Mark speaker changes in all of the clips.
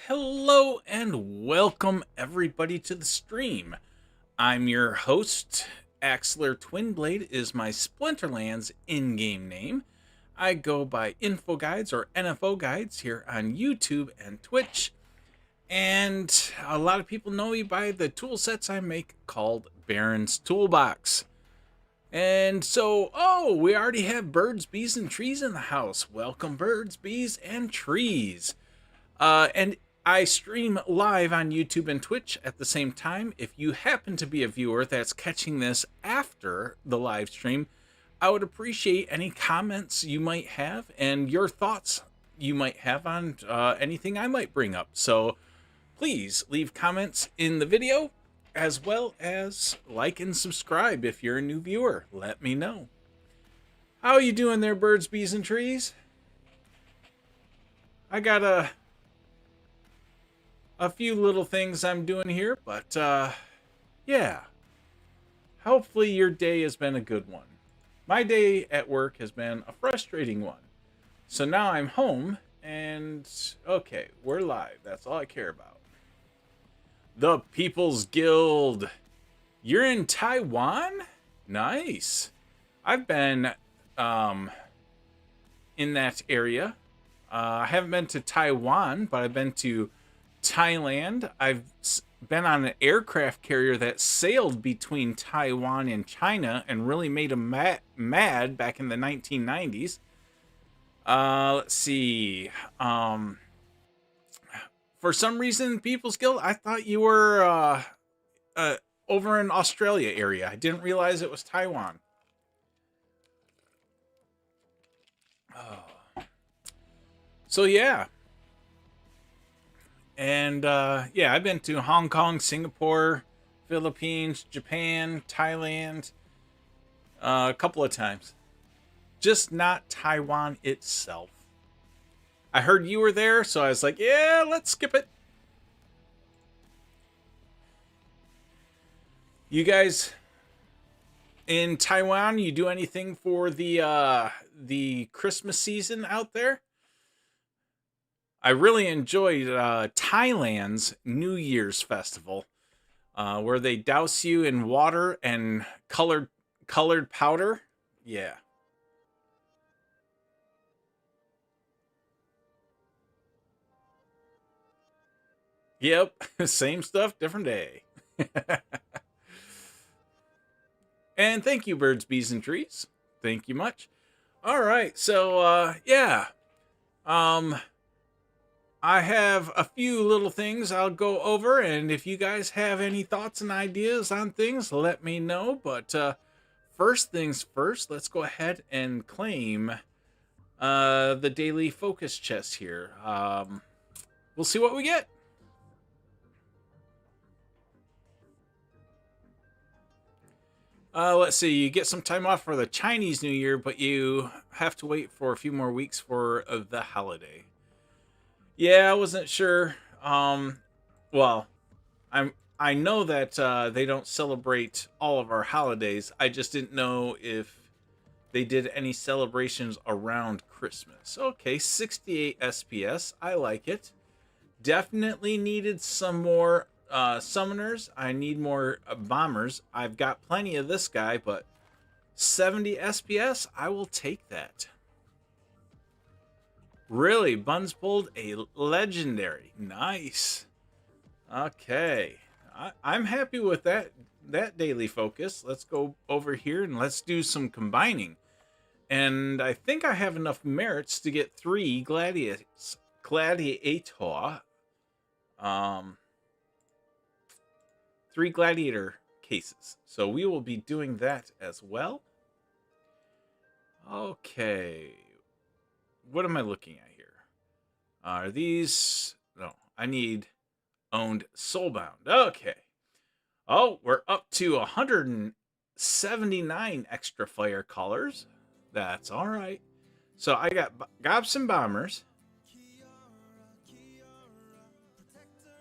Speaker 1: Hello and welcome everybody to the stream. I'm your host. Axler Twinblade is my Splinterlands in-game name. I go by nfoGuides or nfoGuides here on YouTube and Twitch. And a lot of people know me by the tool sets I make called Barons Toolbox. And so, we already have birds, bees, and trees in the house. Welcome, birds, bees, and trees. And I stream live on YouTube and Twitch at the same time. If you happen to be a viewer that's catching this after the live stream, I would appreciate any comments you might have and your thoughts you might have on anything I might bring up. So please leave comments in the video, as well as like and subscribe if you're a new viewer. Let me know. How are you doing there, birds, bees, and trees? I got a few little things I'm doing here, but yeah. Hopefully your day has been a good one. My day at work has been a frustrating one. So now I'm home and okay, we're live. That's all I care about. The People's Guild. You're in Taiwan? Nice. I've been in that area. I haven't been to Taiwan, but I've been to Thailand. I've been on an aircraft carrier that sailed between Taiwan and China and really made them mad back in the 1990s. Let's see. For some reason, People's Guild, I thought you were over in Australia area. I didn't realize it was Taiwan. Oh. So yeah. And yeah, I've been to Hong Kong, Singapore, Philippines, Japan, Thailand, a couple of times. Just not Taiwan itself. I heard you were there, so I was like, yeah, let's skip it. You guys in Taiwan, you do anything for the Christmas season out there? I really enjoyed Thailand's New Year's festival, where they douse you in water and colored powder. Yeah. Yep. Same stuff, different day. And thank you, birds, bees, and trees. Thank you much. All right. So yeah. I have a few little things I'll go over, and if you guys have any thoughts and ideas on things, let me know. But first things first, let's go ahead and claim the daily focus chest here. We'll see what we get. Let's see, you get some time off for the Chinese New Year, but you have to wait for a few more weeks for the holiday. Yeah, I wasn't sure. Well, I know that they don't celebrate all of our holidays. I just didn't know if they did any celebrations around Christmas. Okay, 68 SPS. I like it. Definitely needed some more summoners. I need more bombers. I've got plenty of this guy, but 70 SPS, I will take that. Really, Buns pulled a legendary. Nice. Okay. I'm happy with that daily focus. Let's go over here and let's do some combining. And I think I have enough merits to get 3 gladiator 3 gladiator cases. So we will be doing that as well. Okay. What am I looking at here? Are these... No, I need owned soulbound. Okay. Oh, we're up to 179 extra fire colors. That's all right. So I got Gobson bombers.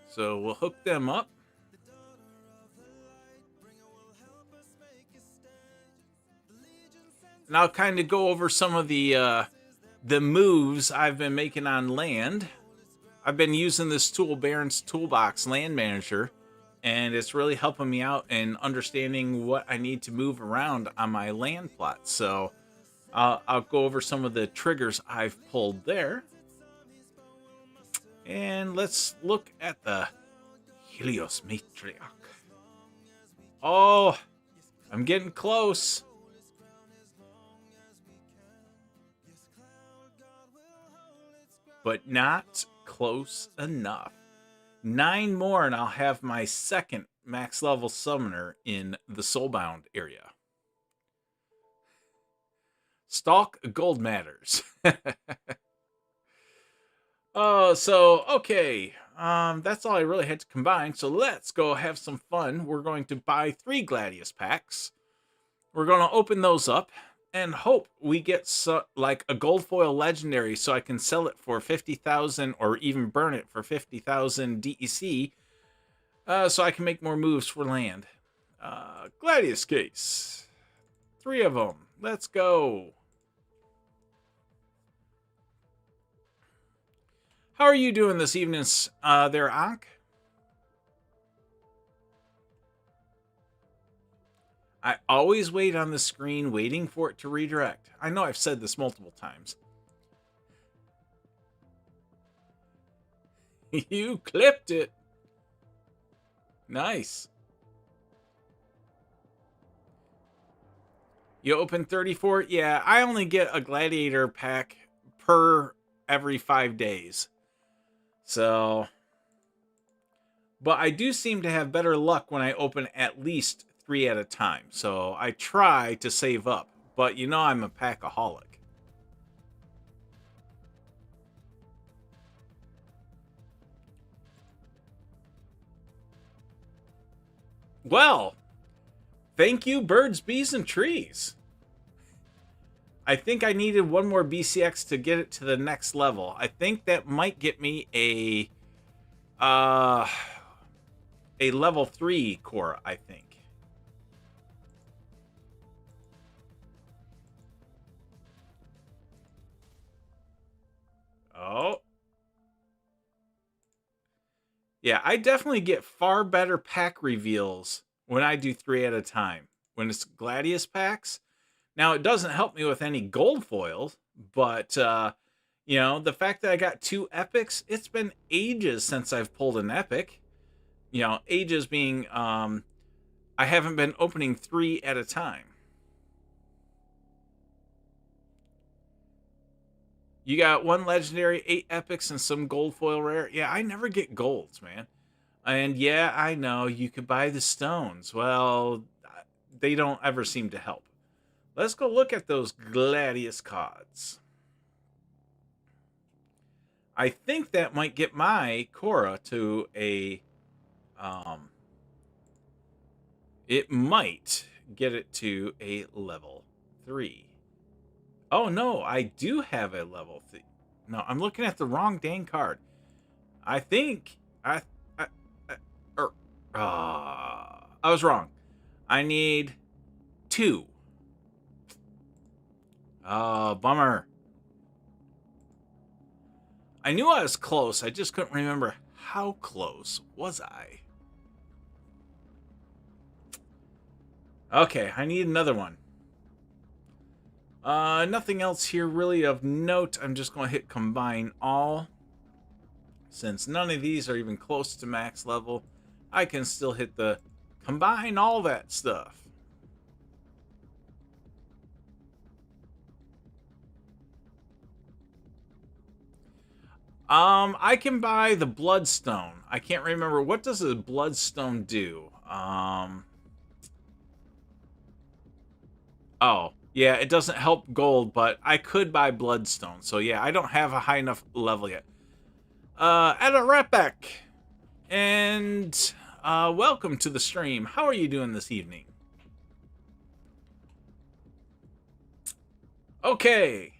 Speaker 1: So we'll hook them up. And I'll kind of go over some of the moves I've been making on land. I've been using this tool, Barons Toolbox Land Manager, and it's really helping me out in understanding what I need to move around on my land plot. So I'll go over some of the triggers I've pulled there. And let's look at the Helios Matriarch. Oh, I'm getting close. But not close enough. 9 more and I'll have my second max level summoner in the Soulbound area. Stalk Gold Matters. Oh, so, okay. That's all I really had to combine. So let's go have some fun. We're going to buy 3 Gladius packs. We're going to open those up and hope we get like a gold foil legendary so I can sell it for 50,000 or even burn it for 50,000 DEC so I can make more moves for land. Gladius case. 3 of them. Let's go. How are you doing this evening there, Ankh? I always wait on the screen waiting for it to redirect. I know I've said this multiple times. You clipped it. Nice. You open 34? Yeah, I only get a gladiator pack per every 5 days. So, but I do seem to have better luck when I open at least 3 at a time. So I try to save up, but you know I'm a packaholic. Well, thank you, birds, bees, and trees. I think I needed 1 more BCX to get it to the next level. I think that might get me a level 3 core, I think. Oh. Yeah, I definitely get far better pack reveals when I do 3 at a time. When it's Gladius packs. Now, it doesn't help me with any gold foils, but, you know, the fact that I got 2 epics, it's been ages since I've pulled an epic. You know, ages being, I haven't been opening 3 at a time. You got 1 legendary, 8 epics, and some gold foil rare. Yeah, I never get golds, man. And yeah, I know you could buy the stones. Well, they don't ever seem to help. Let's go look at those Gladius cards. I think that might get my Korra to a, it might get it to a level 3. Oh no, I do have a level 3. No, I'm looking at the wrong dang card. I think I was wrong. I need 2. Bummer. I knew I was close. I just couldn't remember how close was I. Okay, I need another one. Nothing else here really of note. I'm just going to hit combine all. Since none of these are even close to max level, I can still hit the combine all that stuff. I can buy the Bloodstone. I can't remember. What does a Bloodstone do? Oh, yeah, it doesn't help gold, but I could buy Bloodstone. So yeah, I don't have a high enough level yet. Adarepek. And welcome to the stream. How are you doing this evening? Okay.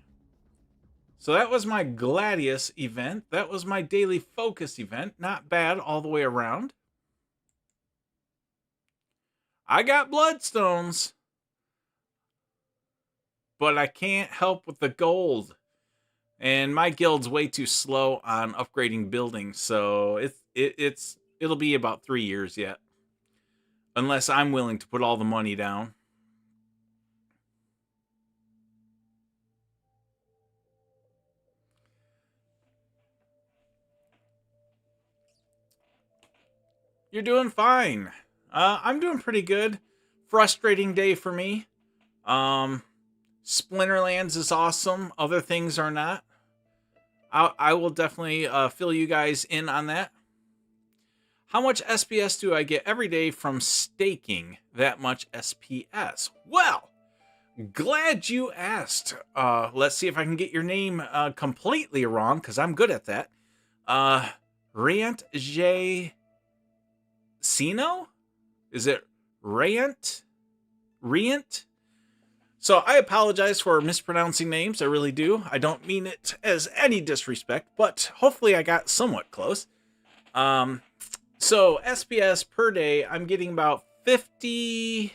Speaker 1: So that was my Gladius event. That was my daily focus event. Not bad all the way around. I got Bloodstones. But I can't help with the gold. And my guild's way too slow on upgrading buildings, so it'll be about 3 years yet. Unless I'm willing to put all the money down. You're doing fine. I'm doing pretty good. Frustrating day for me. Splinterlands is awesome. Other things are not. I will definitely fill you guys in on that. How much SPS do I get every day from staking that much SPS? Well, glad you asked. Let's see if I can get your name completely wrong, because I'm good at that. Rant J. Sino? Is it Rant? Rient? So I apologize for mispronouncing names. I really do. I don't mean it as any disrespect, but hopefully I got somewhat close. So SPS per day, I'm getting about 52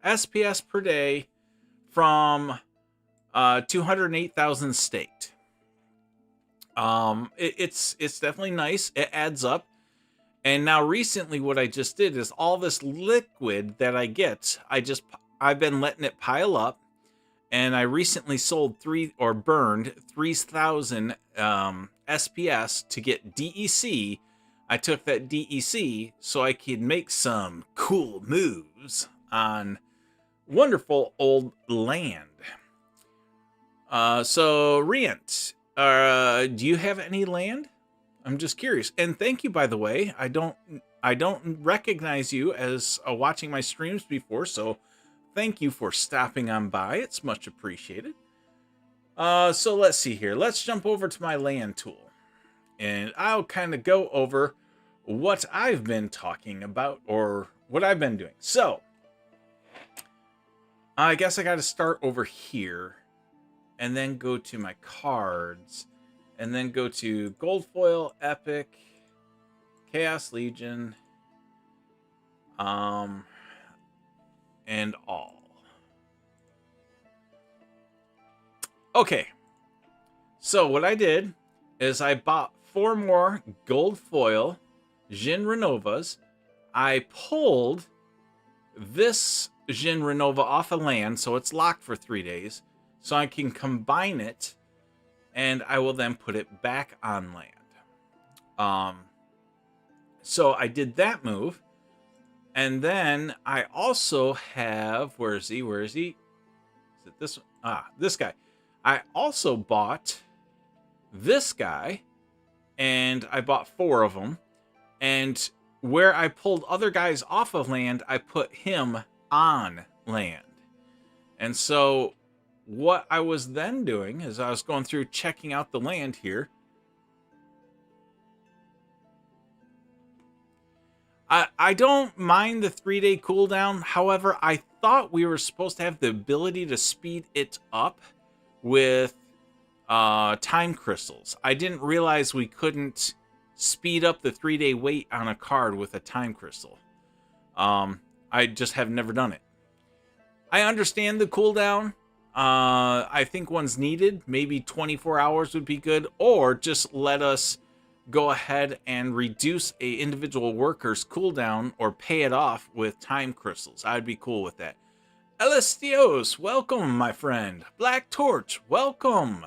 Speaker 1: SPS per day from 208,000 staked. It's definitely nice. It adds up. And now recently what I just did is all this liquid that I get, I've been letting it pile up, and I recently sold burned 3,000 SPS to get DEC. I took that DEC so I could make some cool moves on wonderful old land. So Rient, do you have any land? I'm just curious. And thank you, by the way. I don't recognize you as watching my streams before, so thank you for stopping on by. It's much appreciated. So let's see here. Let's jump over to my land tool, and I'll kind of go over what I've been talking about or what I've been doing. So I guess I got to start over here and then go to my cards. And then go to Gold Foil, Epic, Chaos Legion, and all. Okay. So what I did is I bought 4 more Gold Foil Jin Renovas. I pulled this Jin Renova off of land, so it's locked for 3 days, so I can combine it, and I will then put it back on land. So I did that move. And then I also have, where is he? Is it this one? This guy. I also bought this guy, and I bought 4 of them. And where I pulled other guys off of land, I put him on land. And so what I was then doing is I was going through checking out the land here. I don't mind the 3-day cooldown. However, I thought we were supposed to have the ability to speed it up with time crystals. I didn't realize we couldn't speed up the 3-day wait on a card with a time crystal. I just have never done it. I understand the cooldown. I think one's needed. Maybe 24 hours would be good, or just let us go ahead and reduce a individual worker's cooldown or pay it off with time crystals. I'd be cool with that. Elistios, welcome, my friend. Black Torch, welcome.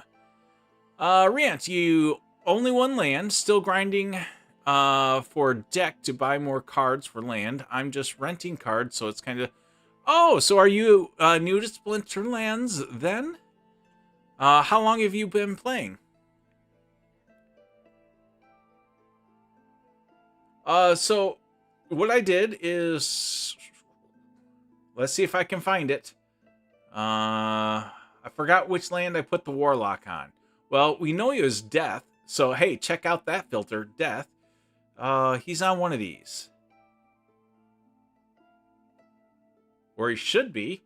Speaker 1: Rant, you only one land, still grinding for deck to buy more cards for land. I'm just renting cards, so it's kind of... Oh, so are you new to Splinterlands then? How long have you been playing? So what I did is, let's see if I can find it. I forgot which land I put the Warlock on. Well, we know he was Death, so hey, check out that filter, Death. He's on one of these. Where he should be.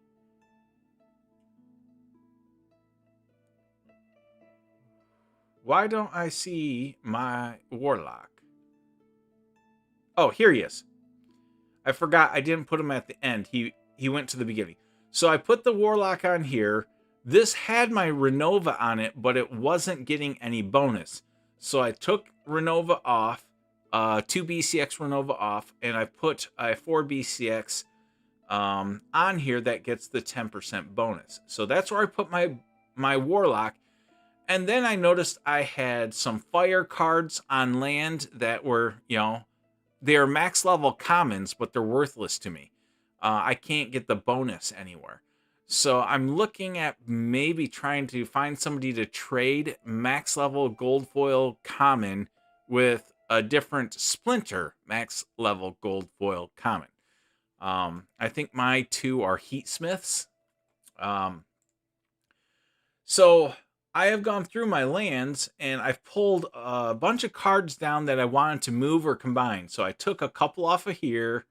Speaker 1: Why don't I see my Warlock? Oh, here he is. I forgot I didn't put him at the end. He went to the beginning. So I put the Warlock on here This had my Renova on it, but it wasn't getting any bonus. So I took Renova off, 2 BCX Renova off, and I put a 4 BCX on here that gets the 10% bonus. So that's where I put my Warlock. And then I noticed I had some fire cards on land that were, they're max level commons, but they're worthless to me. I can't get the bonus anywhere. So I'm looking at maybe trying to find somebody to trade max level gold foil common with a different Splinter max level gold foil common. I think my two are heat smiths. So I have gone through my lands and I've pulled a bunch of cards down that I wanted to move or combine. So I took a couple off of here.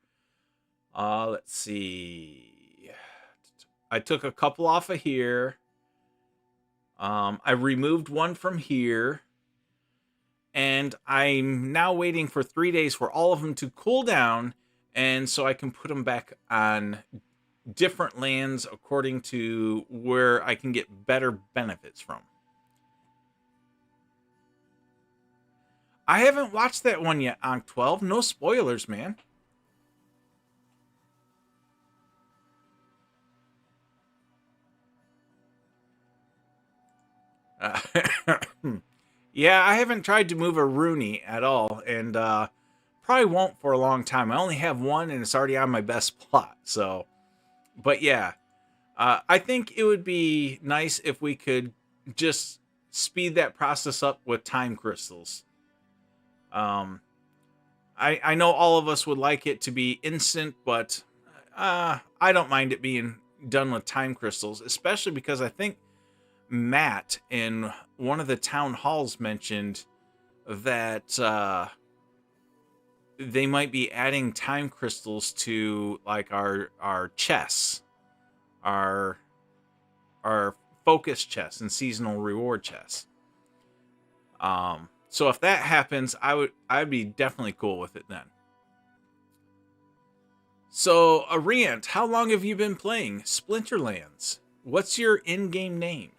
Speaker 1: Let's see. I took a couple off of here. I removed one from here. And I'm now waiting for 3 days for all of them to cool down. And so I can put them back on different lands according to where I can get better benefits from. I haven't watched that one yet, Ankh 12. No spoilers, man. Yeah, I haven't tried to move a Rooney at all, and probably won't for a long time. I only have one, and it's already on my best plot. So, but yeah, I think it would be nice if we could just speed that process up with time crystals. I know all of us would like it to be instant, but I don't mind it being done with time crystals, especially because I think Matt in one of the town halls mentioned that they might be adding time crystals to like our chests, our focus chests and seasonal reward chests. So if that happens, I'd be definitely cool with it then. So, Ariant, how long have you been playing Splinterlands? What's your in-game name?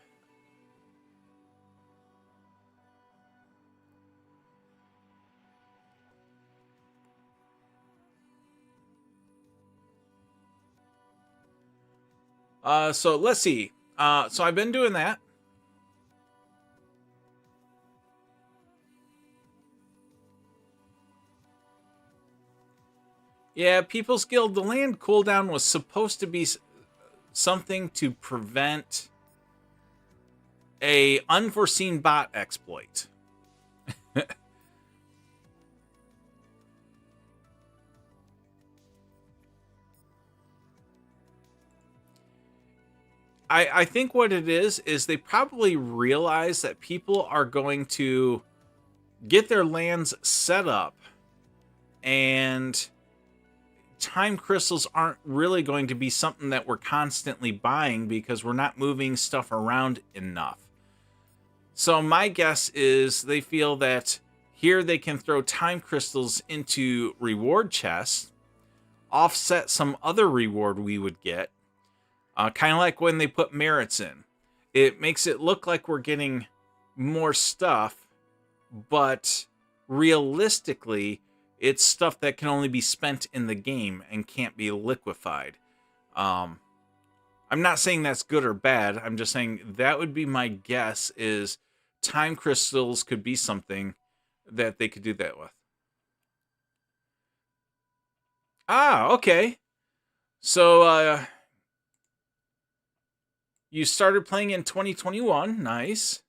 Speaker 1: So let's see. So I've been doing that. Yeah, People's Guild, the land cooldown was supposed to be something to prevent a unforeseen bot exploit. I think what it is they probably realize that people are going to get their lands set up and time crystals aren't really going to be something that we're constantly buying because we're not moving stuff around enough. So my guess is they feel that here they can throw time crystals into reward chests, offset some other reward we would get, kind of like when they put merits in. It makes it look like we're getting more stuff, but realistically, it's stuff that can only be spent in the game and can't be liquefied. I'm not saying that's good or bad. I'm just saying that would be my guess is time crystals could be something that they could do that with. Ah, okay. So, you started playing in 2021. Nice.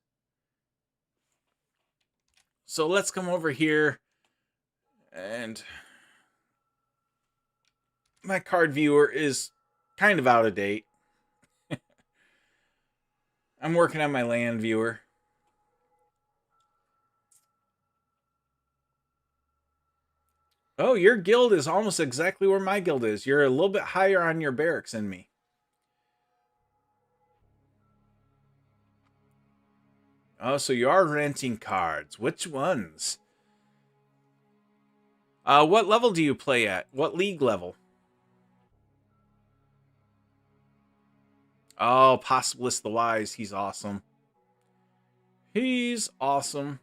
Speaker 1: So let's come over here and my card viewer is kind of out of date. I'm working on my land viewer. Oh, your guild is almost exactly where my guild is. You're a little bit higher on your barracks than me. Oh, so you are renting cards. Which ones? What level do you play at? What league level? Oh, Possibilist the Wise. He's awesome. He's awesome.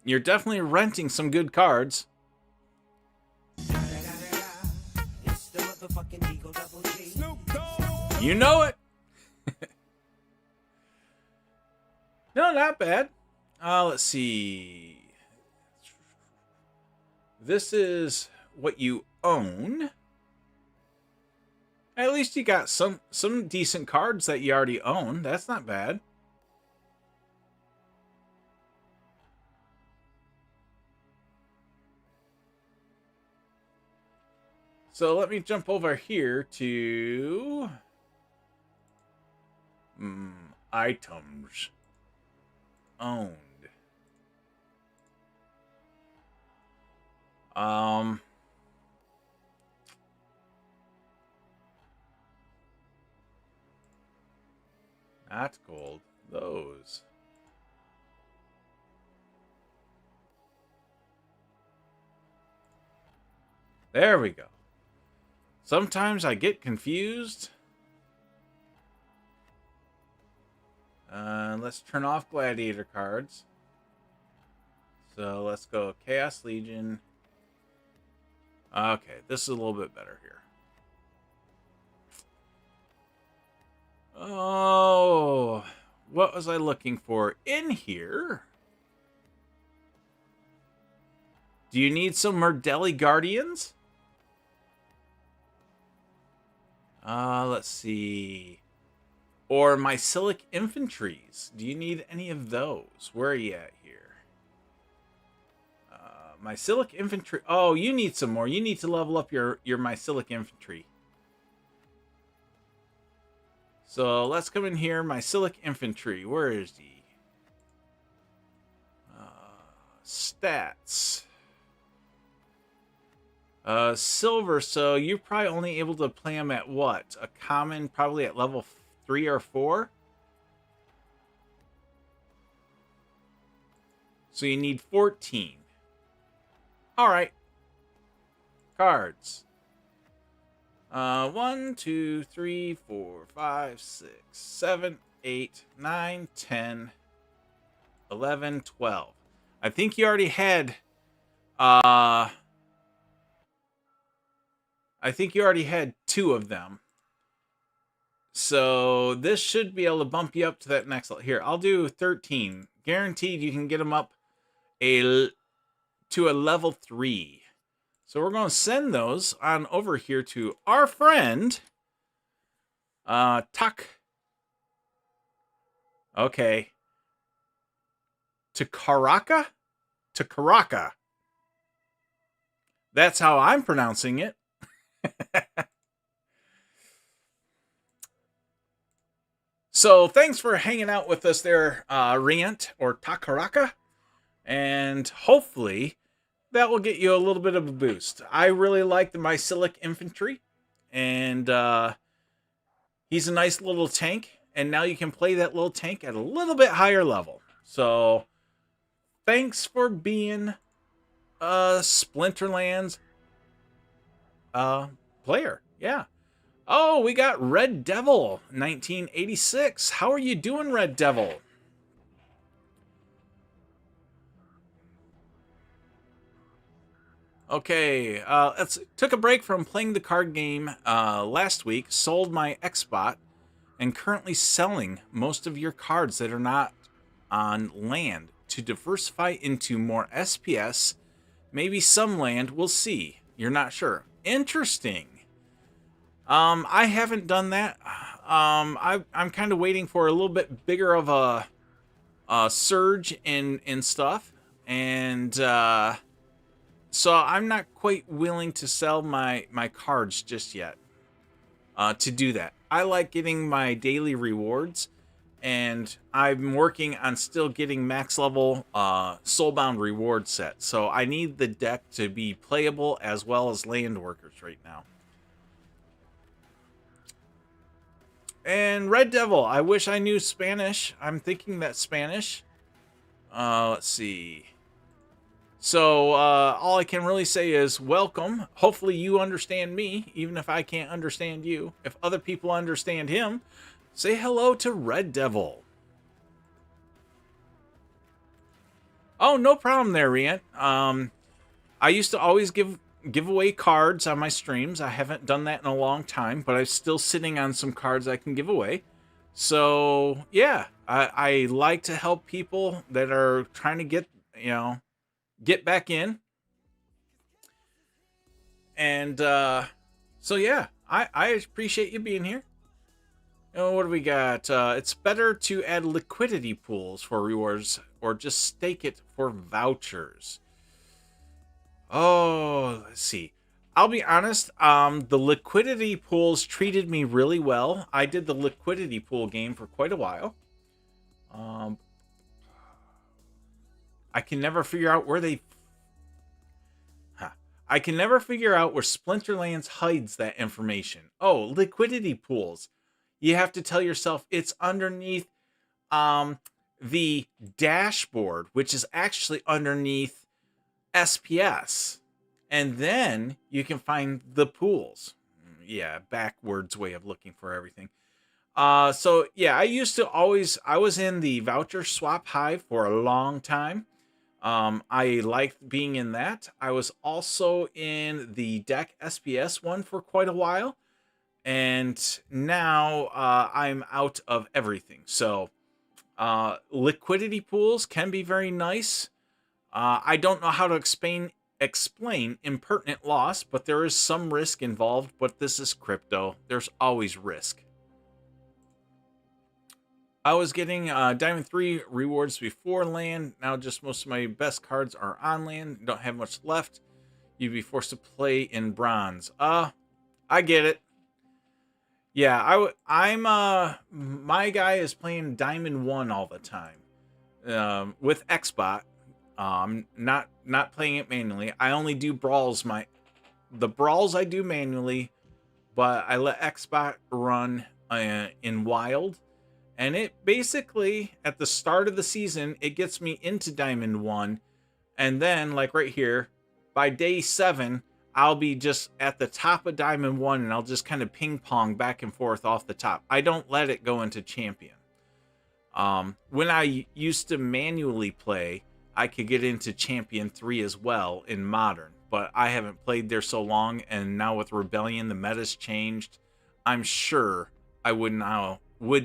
Speaker 1: You're definitely renting some good cards. You know it. No, not bad. Let's see. This is what you own. At least you got some decent cards that you already own. That's not bad. So let me jump over here to items owned. Not gold. Those. There we go. Sometimes I get confused. Let's turn off gladiator cards. So let's go Chaos Legion. Okay, this is a little bit better here. Oh, what was I looking for in here? Do you need some Murdelli Guardians? Let's see. Or Mycelic Infantries. Do you need any of those? Where are you at here? Mycelic Infantry. Oh, you need some more. You need to level up your Mycelic Infantry. So let's come in here. Mycelic Infantry. Where is he? Stats. Silver, so you're probably only able to play them at what? A common, probably at level 3 or 4? So you need 14. Alright. Cards. 1, 2, 3, 4, 5, 6, 7, 8, 9, 10, 11, 12. I think you already had... I think you already had 2 of them. So this should be able to bump you up to that next level. Here, I'll do 13. Guaranteed you can get them up to a level 3. So we're going to send those on over here to our friend, Tak. Okay. Takaraka? Takaraka. That's how I'm pronouncing it. So thanks for hanging out with us there, Rant or Takaraka. And hopefully that will get you a little bit of a boost. I really like the Mycelic Infantry. And he's a nice little tank. And now you can play that little tank at a little bit higher level. So thanks for being a Splinterlands player. Yeah. Oh, we got Red Devil 1986. How are you doing, Red Devil? Okay, took a break from playing the card game last week, sold my Xbot, and currently selling most of your cards that are not on land to diversify into more SPS, maybe some land, we'll see. You're not sure. Interesting. I haven't done that. I'm kind of waiting for a little bit bigger of a surge in stuff, and so I'm not quite willing to sell my cards just yet. To do that, I like getting my daily rewards, and I'm working on still getting max level Soulbound reward set. So I need the deck to be playable as well as land workers right now. And Red Devil, I wish I knew Spanish. I'm thinking that Spanish. Let's see. So all I can really say is welcome. Hopefully you understand me, even if I can't understand you. If other people understand him, say hello to Red Devil. Oh, no problem there, Rian. I used to always give away cards on my streams. I haven't done that in a long time, but I'm still sitting on some cards I can give away. So yeah, I like to help people that are trying to get back in. And so yeah, I appreciate you being here. Oh, what do we got? It's better to add liquidity pools for rewards or just stake it for vouchers. Oh, let's see. I'll be honest, the liquidity pools treated me really well. I did the liquidity pool game for quite a while. I can never figure out where they... I can never figure out where Splinterlands hides that information. Oh, liquidity pools. You have to tell yourself it's underneath the dashboard, which is actually underneath SPS. And then you can find the pools. Yeah, backwards way of looking for everything. So yeah, I was in the voucher swap hive for a long time. I liked being in that. I was also in the deck SPS one for quite a while. And now I'm out of everything. So liquidity pools can be very nice. I don't know how to explain impertinent loss, but there is some risk involved. But this is crypto. There's always risk. I was getting Diamond 3 rewards before land. Now just most of my best cards are on land. Don't have much left. You'd be forced to play in bronze. I get it. Yeah, I'm my guy is playing Diamond 1 all the time. With Xbot. Not playing it manually. I only do brawls. The brawls I do manually, but I let Xbot run in wild. And it basically, at the start of the season, it gets me into Diamond 1. And then, like right here, by day 7, I'll be just at the top of Diamond 1, and I'll just kind of ping pong back and forth off the top. I don't let it go into Champion. When I used to manually play, I could get into Champion 3 as well in Modern. But I haven't played there so long, and now with Rebellion, the meta's changed. I'm sure I would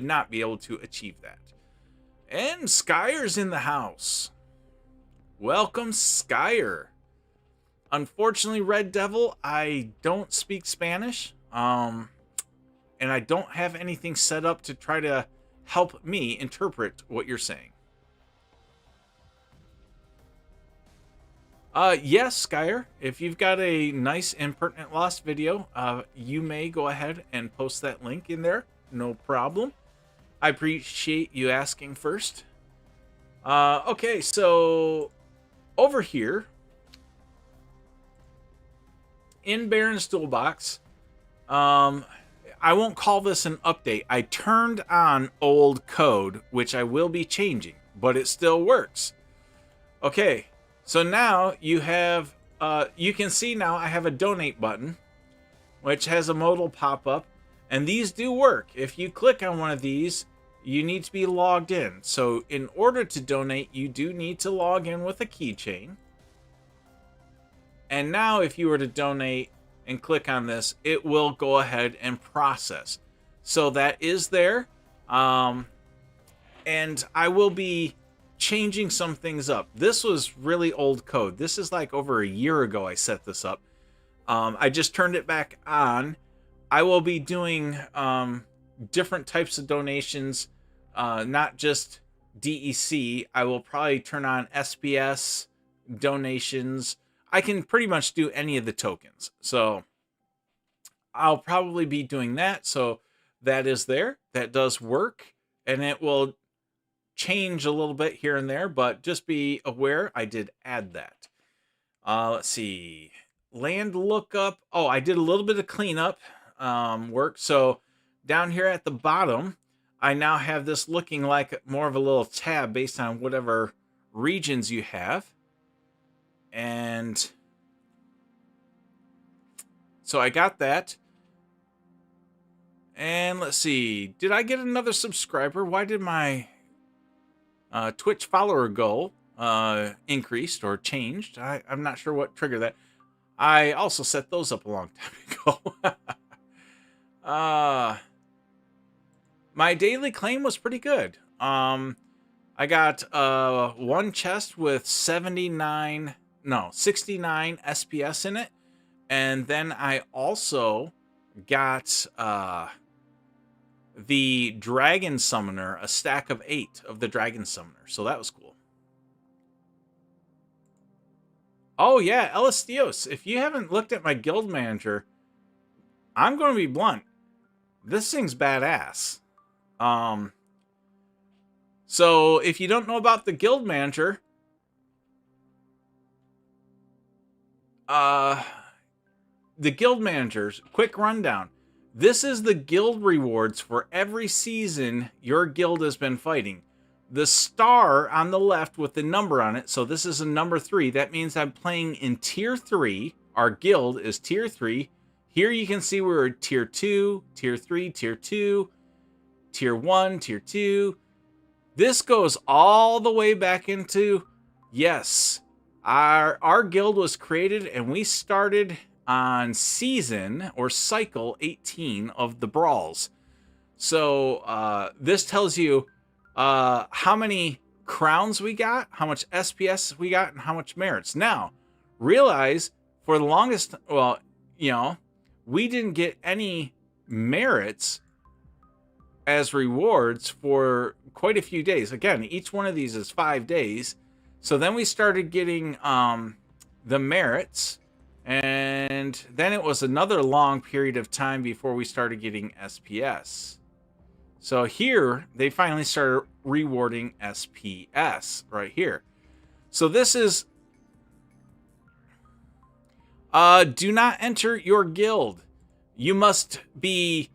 Speaker 1: not be able to achieve that. And Skyer's in the house. Welcome, Skyer. Unfortunately, Red Devil, I don't speak Spanish. And I don't have anything set up to try to help me interpret what you're saying. Yes, Skyer, if you've got a nice impertinent lost video, you may go ahead and post that link in there. No problem. I appreciate you asking first. Okay, so over here in Barons Toolbox, I won't call this an update. I turned on old code, which I will be changing, but it still works. Okay, so now you have, you can see now I have a donate button, which has a modal pop up. And these do work. If you click on one of these, you need to be logged in. So in order to donate, you do need to log in with a keychain. And now if you were to donate and click on this, it will go ahead and process. So that is there. And I will be changing some things up. This was really old code. This is like over a year ago I set this up. I just turned it back on. I will be doing different types of donations, not just DEC. I will probably turn on SPS donations. I can pretty much do any of the tokens. So I'll probably be doing that. So that is there. That does work. And it will change a little bit here and there, but just be aware I did add that. Let's see. Land lookup. Oh, I did a little bit of cleanup work. So down here at the bottom, I now have this looking like more of a little tab based on whatever regions you have. And so I got that. And let's see. Did I get another subscriber? Why did my Twitch follower goal increased or changed? I'm not sure what triggered that. I also set those up a long time ago. My daily claim was pretty good. I got one chest with 69 SPS in it. And then I also got the Dragon Summoner, a stack of 8 of the Dragon Summoner. So that was cool. Oh, yeah, Elistios. If you haven't looked at my guild manager, I'm going to be blunt. This thing's badass. So if you don't know about the guild manager, the guild managers, quick rundown. This is the guild rewards for every season your guild has been fighting. The star on the left with the number on it, so this is a number 3. That means I'm playing in tier 3. Our guild is tier 3. Here you can see we're tier 2, tier 3, tier 2, tier 1, tier 2. This goes all the way back into, yes, our guild was created and we started on season or cycle 18 of the brawls. So this tells you how many crowns we got, how much SPS we got, and how much merits. Now, realize for the longest, well, you know, we didn't get any merits as rewards for quite a few days. Again, each one of these is 5 days. So then we started getting the merits, and then it was another long period of time before we started getting SPS. So here, they finally started rewarding SPS right here. So this is, do not enter your guild. You must be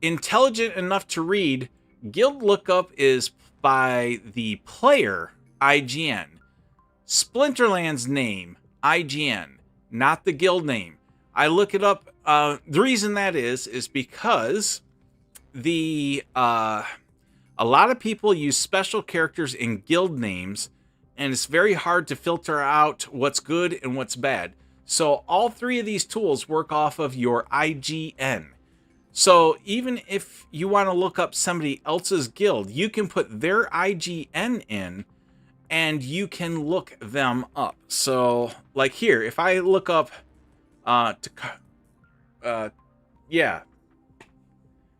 Speaker 1: intelligent enough to read. Guild lookup is by the player, IGN. Splinterlands name, IGN, not the guild name. I look it up. The reason that is because the a lot of people use special characters in guild names, and it's very hard to filter out what's good and what's bad. So all 3 of these tools work off of your IGN. So even if you want to look up somebody else's guild, you can put their IGN in and you can look them up. So like here, if I look up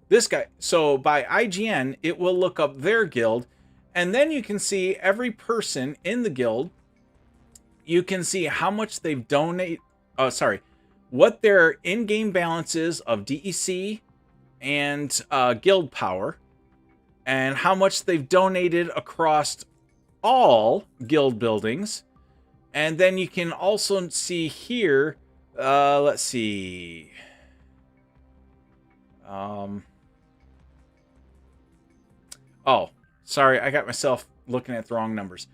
Speaker 1: this guy, so by IGN, it will look up their guild, and then you can see every person in the guild. You can see how much they've donated. What their in-game balance is of DEC and guild power, and how much they've donated across all guild buildings. And then you can also see here, let's see. Oh, sorry, I got myself looking at the wrong numbers.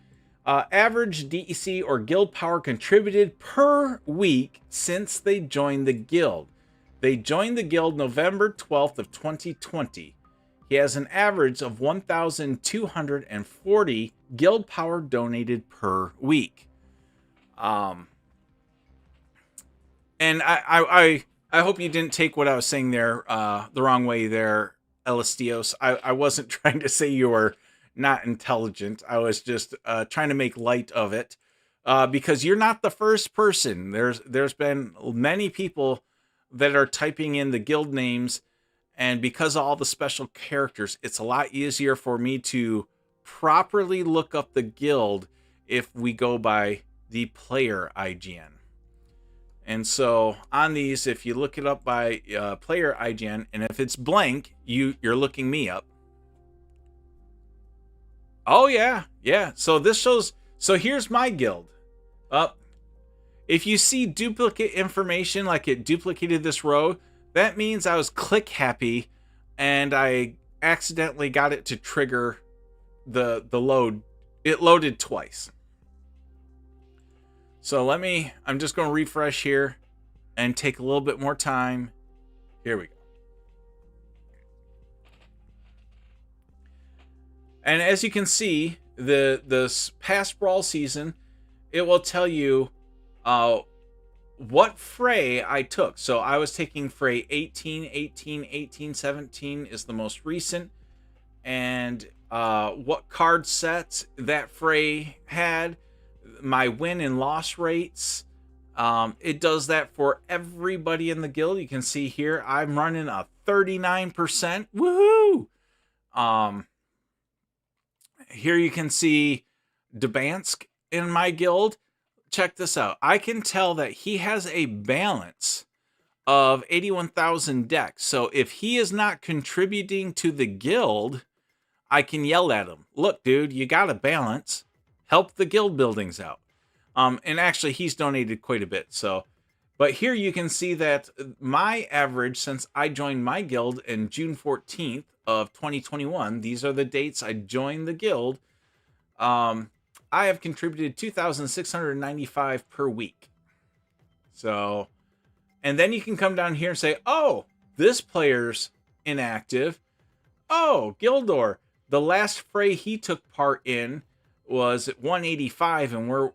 Speaker 1: Average DEC or guild power contributed per week since they joined the guild. They joined the guild November 12th of 2020. He has an average of 1,240 guild power donated per week. And I hope you didn't take what I was saying there the wrong way there, Elistios. I wasn't trying to say you were not intelligent. I was just trying to make light of it, because you're not the first person. There's been many people that are typing in the guild names, and because of all the special characters, it's a lot easier for me to properly look up the guild if we go by the player IGN. And so on these, if you look it up by player IGN, and if it's blank, you're looking me up. Oh, yeah. So this shows. So here's my guild. If you see duplicate information, like it duplicated this row, that means I was click happy and I accidentally got it to trigger the load. It loaded twice. So I'm just going to refresh here and take a little bit more time. Here we go. And as you can see, the past brawl season, it will tell you what fray I took. So I was taking fray 18, 18, 18, 17 is the most recent. And what card sets that fray had, my win and loss rates. It does that for everybody in the guild. You can see here, I'm running a 39%. Woohoo! Here you can see Debansk in my guild. Check this out. I can tell that he has a balance of 81,000 decks. So if he is not contributing to the guild, I can yell at him. Look, dude, you got a balance. Help the guild buildings out. And actually, he's donated quite a bit. So, but here you can see that my average since I joined my guild in June 14th of 2021, these are the dates I joined the guild. I have contributed 2,695 per week. So, and then you can come down here and say, oh, this player's inactive. Oh, Gildor, the last fray he took part in was at 185, and we're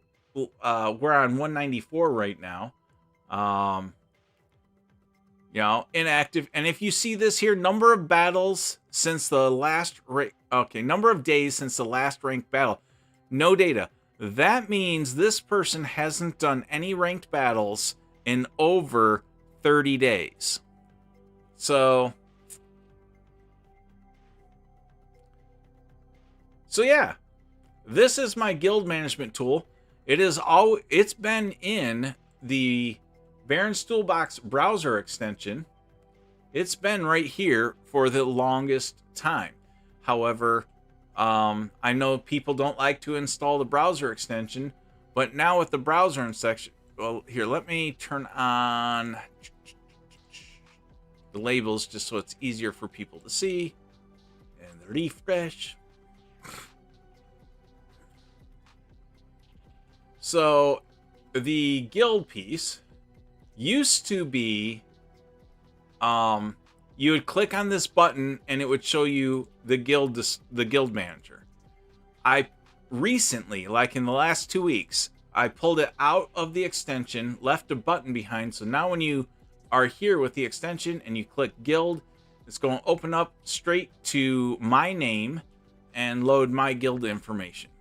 Speaker 1: on 194 right now. You know, inactive. And if you see this here, number of battles since the last number of days since the last ranked battle. No data. That means this person hasn't done any ranked battles in over 30 days. So yeah, this is my guild management tool. It's been in the Barons Toolbox browser extension. It's been right here for the longest time. However, I know people don't like to install the browser extension, but now with the browser section, well, here, let me turn on the labels just so it's easier for people to see. And the refresh. So the guild piece used to be, you would click on this button and it would show you the guild manager. I recently, like in the last 2 weeks, I pulled it out of the extension, left a button behind. So now when you are here with the extension and you click guild, it's going to open up straight to my name and load my guild information.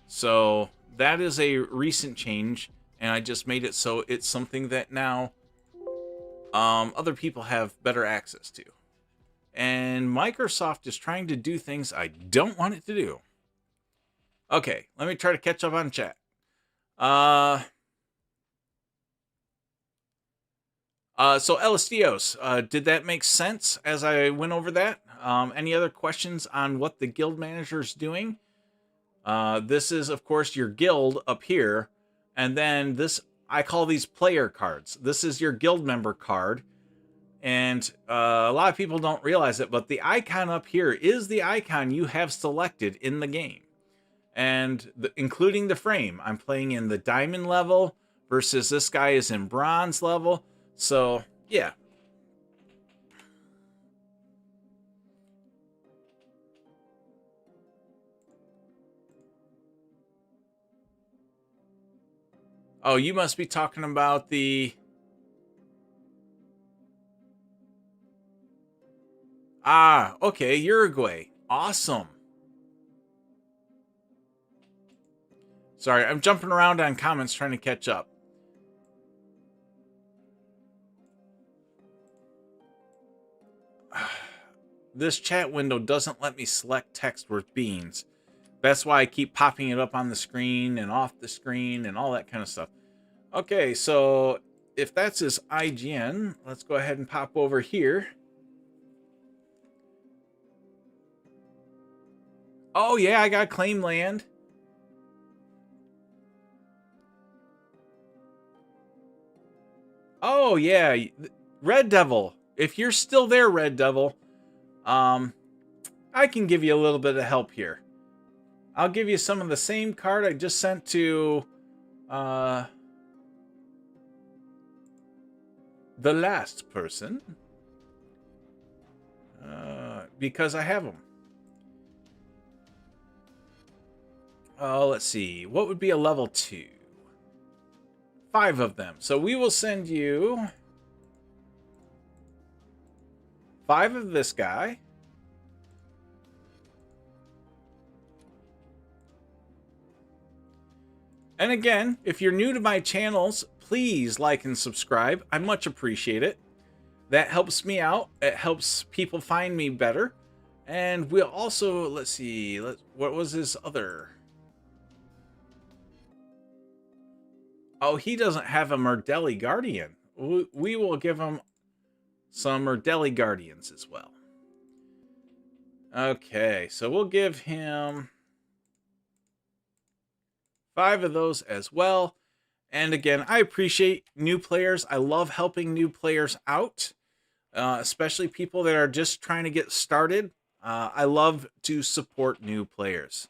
Speaker 1: So that is a recent change, and I just made it so it's something that now other people have better access to. And Microsoft is trying to do things I don't want it to do. Okay, let me try to catch up on chat. So Elistios, did that make sense as I went over that? Any other questions on what the guild manager is doing? This is, of course, your guild up here. And then this, I call these player cards. This is your guild member card. And a lot of people don't realize it, but the icon up here is the icon you have selected in the game. And including the frame. I'm playing in the diamond level versus this guy is in bronze level. So, yeah. Oh, you must be talking about the... Ah, okay, Uruguay. Awesome. Sorry, I'm jumping around on comments trying to catch up. This chat window doesn't let me select text with beans. That's why I keep popping it up on the screen and off the screen and all that kind of stuff. Okay, so if that's his IGN, let's go ahead and pop over here. Oh, yeah, I got claim land. Oh, yeah, Red Devil. If you're still there, Red Devil, I can give you a little bit of help here. I'll give you some of the same card I just sent to the last person. Because I have them. Oh, let's see. What would be a level 2? 5 of them. So we will send you 5 of this guy. And again, if you're new to my channels, please like and subscribe. I much appreciate it. That helps me out. It helps people find me better. And we'll also, let's see, what was his other? Oh, he doesn't have a Murdelli Guardian. We will give him some Murdelli Guardians as well. Okay, so we'll give him 5 of those as well. And again, I appreciate new players. I love helping new players out, especially people that are just trying to get started. I love to support new players.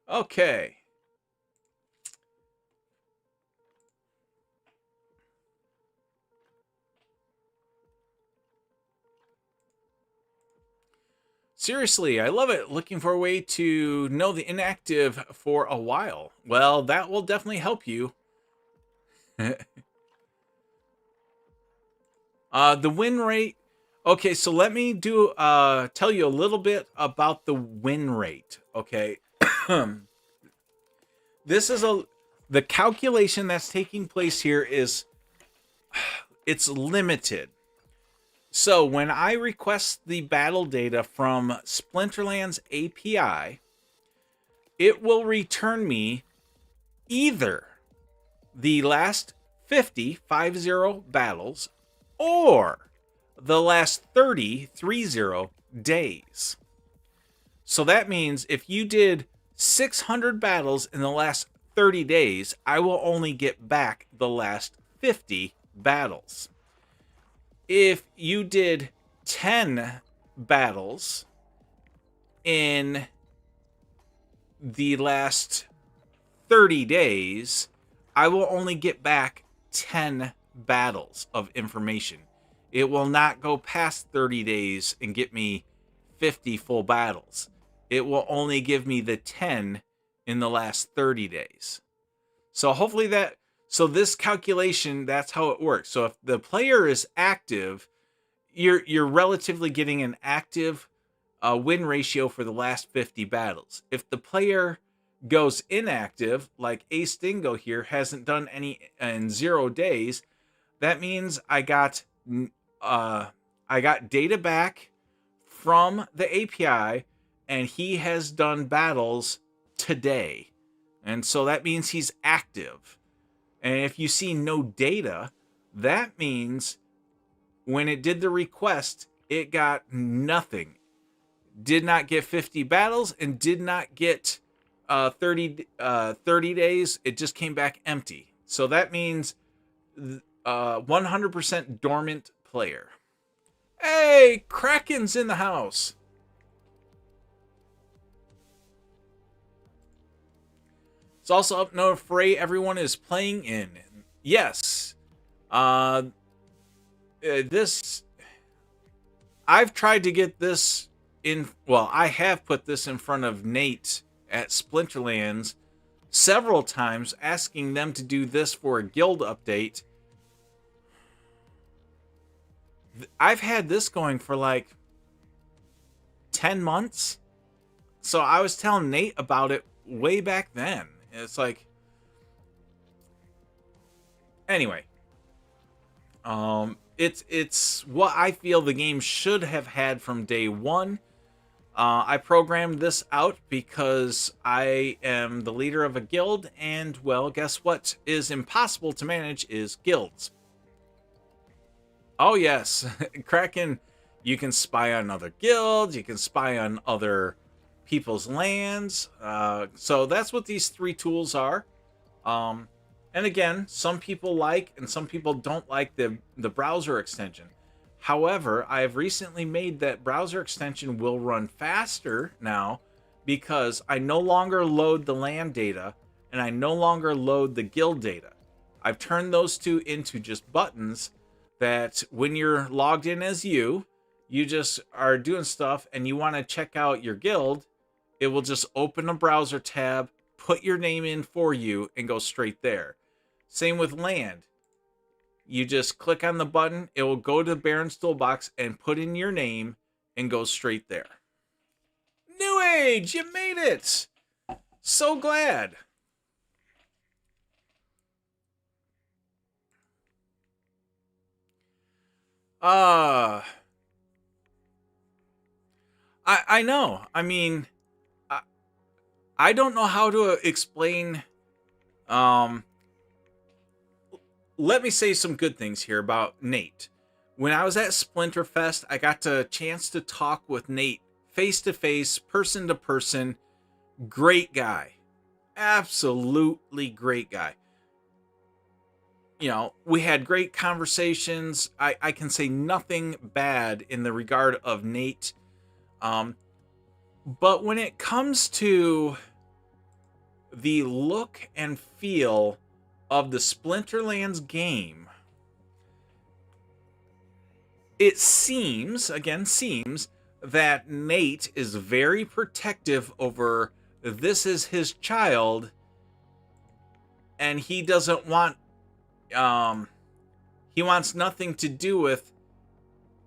Speaker 1: Okay. Seriously, I love it. Looking for a way to know the inactive for a while. Well, that will definitely help you. The win rate. Okay, so let me do tell you a little bit about the win rate. Okay. This is the calculation that's taking place here is it's limited. So when I request the battle data from Splinterlands API, it will return me either the last 50 battles or the last 30 days. So that means if you did 600 battles in the last 30 days, I will only get back the last 50 battles. If you did 10 battles in the last 30 days, I will only get back 10 battles of information. It will not go past 30 days and get me 50 full battles. It will only give me the 10 in the last 30 days. So hopefully that, so this calculation, that's how it works. So if the player is active, you're relatively getting an active win ratio for the last 50 battles. If the player goes inactive, like Ace Dingo here, hasn't done any in 0 days, that means I got data back from the API, and he has done battles today. And so that means he's active. And if you see no data, that means when it did the request, it got nothing. Did not get 50 battles and did not get 30 days. It just came back empty. So that means 100% dormant player. Hey, Kraken's in the house. It's also up no fray everyone is playing in. Yes. This I've tried to get this in, well, I have put this in front of Nate at Splinterlands several times, asking them to do this for a guild update. I've had this going for like 10 months. So I was telling Nate about it way back then. It's like, anyway, it's what I feel the game should have had from day one. I programmed this out because I am the leader of a guild, and well, guess what is impossible to manage is guilds. Oh yes, Kraken, you can spy on other guilds, you can spy on other people's lands. So that's what these 3 tools are. And again, some people like and some people don't like the browser extension. However, I have recently made that browser extension will run faster now because I no longer load the land data and I no longer load the guild data. I've turned those two into just buttons that when you're logged in as you just are doing stuff and you want to check out your guild, it will just open a browser tab, put your name in for you, and go straight there. Same with land. You just click on the button, it will go to Barons Toolbox and put in your name and go straight there. New Age, you made it! So glad. I know. I mean, I don't know how to explain. Let me say some good things here about Nate. When I was at Splinterfest, I got a chance to talk with Nate face to face, person to person. Great guy. Absolutely great guy. You know, we had great conversations. I can say nothing bad in the regard of Nate. But when it comes to the look and feel of the Splinterlands game, it seems that Nate is very protective over this is his child, and he doesn't want he wants nothing to do with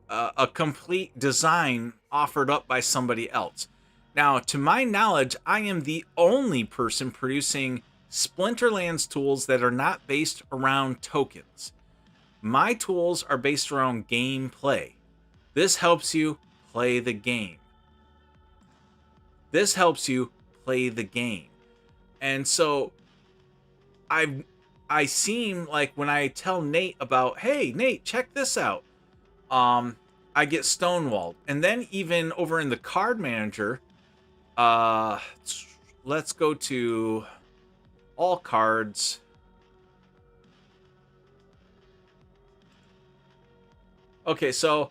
Speaker 1: a complete design offered up by somebody else. Now, to my knowledge, I am the only person producing Splinterlands tools that are not based around tokens. My tools are based around gameplay. This helps you play the game. This helps you play the game. And so I seem like when I tell Nate about, hey, Nate, check this out, I get stonewalled. And then even over in the card manager, let's go to all cards. Okay, so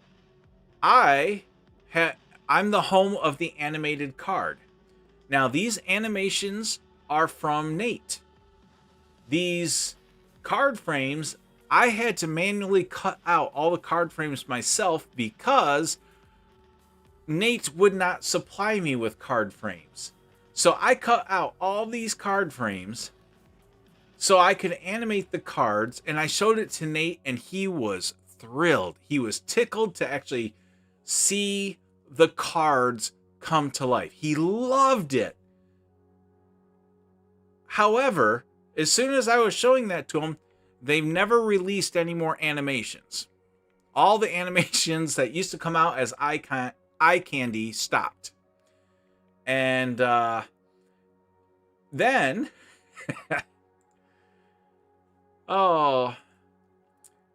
Speaker 1: I'm the home of the animated card. Now, these animations are from Nate. These card frames, I had to manually cut out all the card frames myself because Nate would not supply me with card frames. So I cut out all these card frames so I could animate the cards, and I showed it to Nate, and he was thrilled. He was tickled to actually see the cards come to life. He loved it. However, as soon as I was showing that to him, they've never released any more animations. All the animations that used to come out as eye candy stopped. And then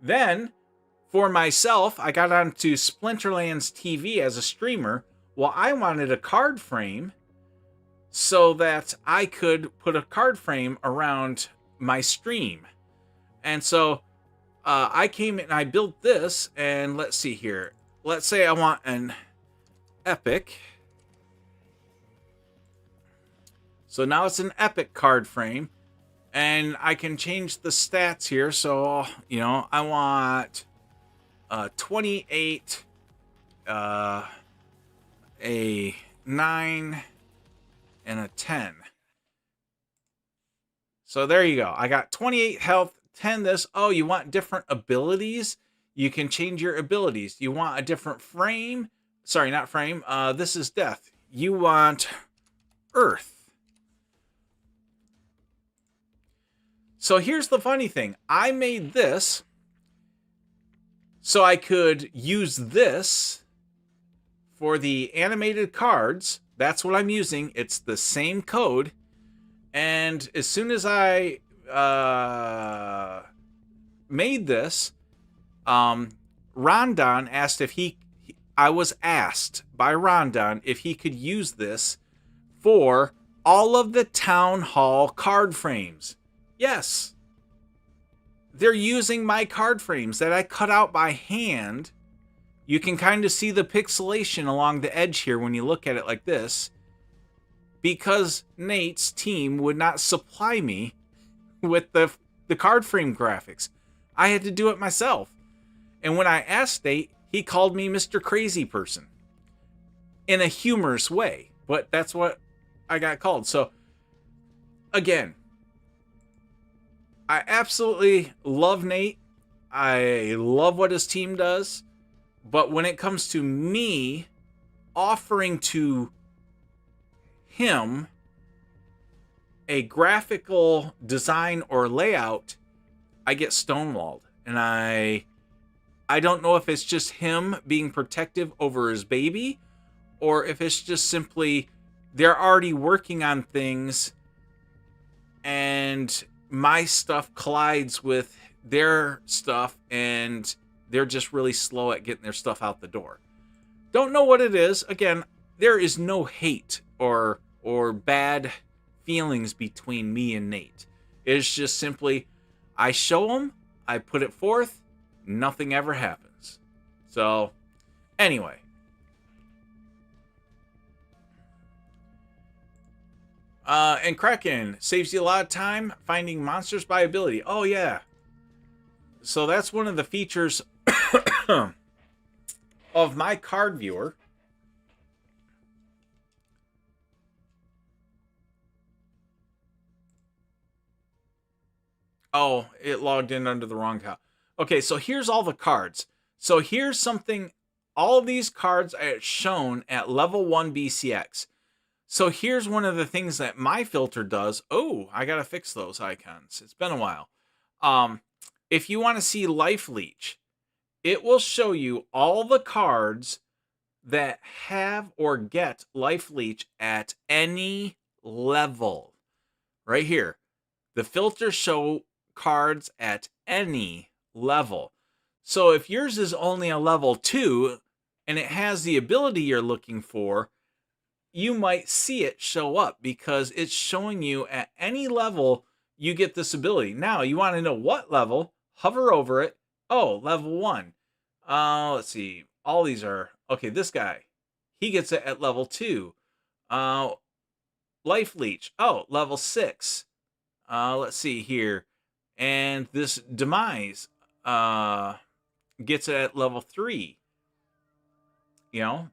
Speaker 1: then for myself, I got onto Splinterlands TV as a streamer. Well, I wanted a card frame so that I could put a card frame around my stream. And so I came in and I built this, and let's see here. Let's say I want an epic. So now it's an epic card frame, and I can change the stats here. So, you know, I want 28, a 9, and a 10. So there you go. I got 28 health, 10 this. Oh, you want different abilities? You can change your abilities. You want a different frame? Sorry, not frame. This is death. You want earth. So here's the funny thing. I made this so I could use this for the animated cards. That's what I'm using. It's the same code. And as soon as I made this, Rondon asked if I was asked by Rondon if he could use this for all of the town hall card frames. Yes. They're using my card frames that I cut out by hand. You can kind of see the pixelation along the edge here when you look at it like this, because Nate's team would not supply me with the card frame graphics. I had to do it myself. And when I asked Nate, he called me Mr. Crazy Person in a humorous way, but that's what I got called. So again, I absolutely love Nate. I love what his team does. But when it comes to me offering to him a graphical design or layout, I get stonewalled. And I don't know if it's just him being protective over his baby, or if it's just simply they're already working on things and my stuff collides with their stuff and they're just really slow at getting their stuff out the door. Don't know what it is. Again, there is no hate or bad feelings between me and Nate. It's just simply I show him, I put it forth, nothing ever happens. So, anyway. And Kraken saves you a lot of time finding monsters by ability. Oh, yeah. So that's one of the features of my card viewer. Oh, it logged in under the wrong account. Okay, so here's all the cards. So here's something. All of these cards are shown at level 1 BCX. So here's one of the things that my filter does. Oh, I got to fix those icons. It's been a while. If you want to see Life Leech, it will show you all the cards that have or get Life Leech at any level. Right here. The filters show cards at any level. So if yours is only a level 2 and it has the ability you're looking for, you might see it show up because it's showing you at any level you get this ability. Now, you want to know what level, hover over it. Oh, level 1. Let's see. All these are, okay, this guy, he gets it at level 2. Life Leech, oh, level 6. Let's see here. And this Demise gets it at level 3. You know,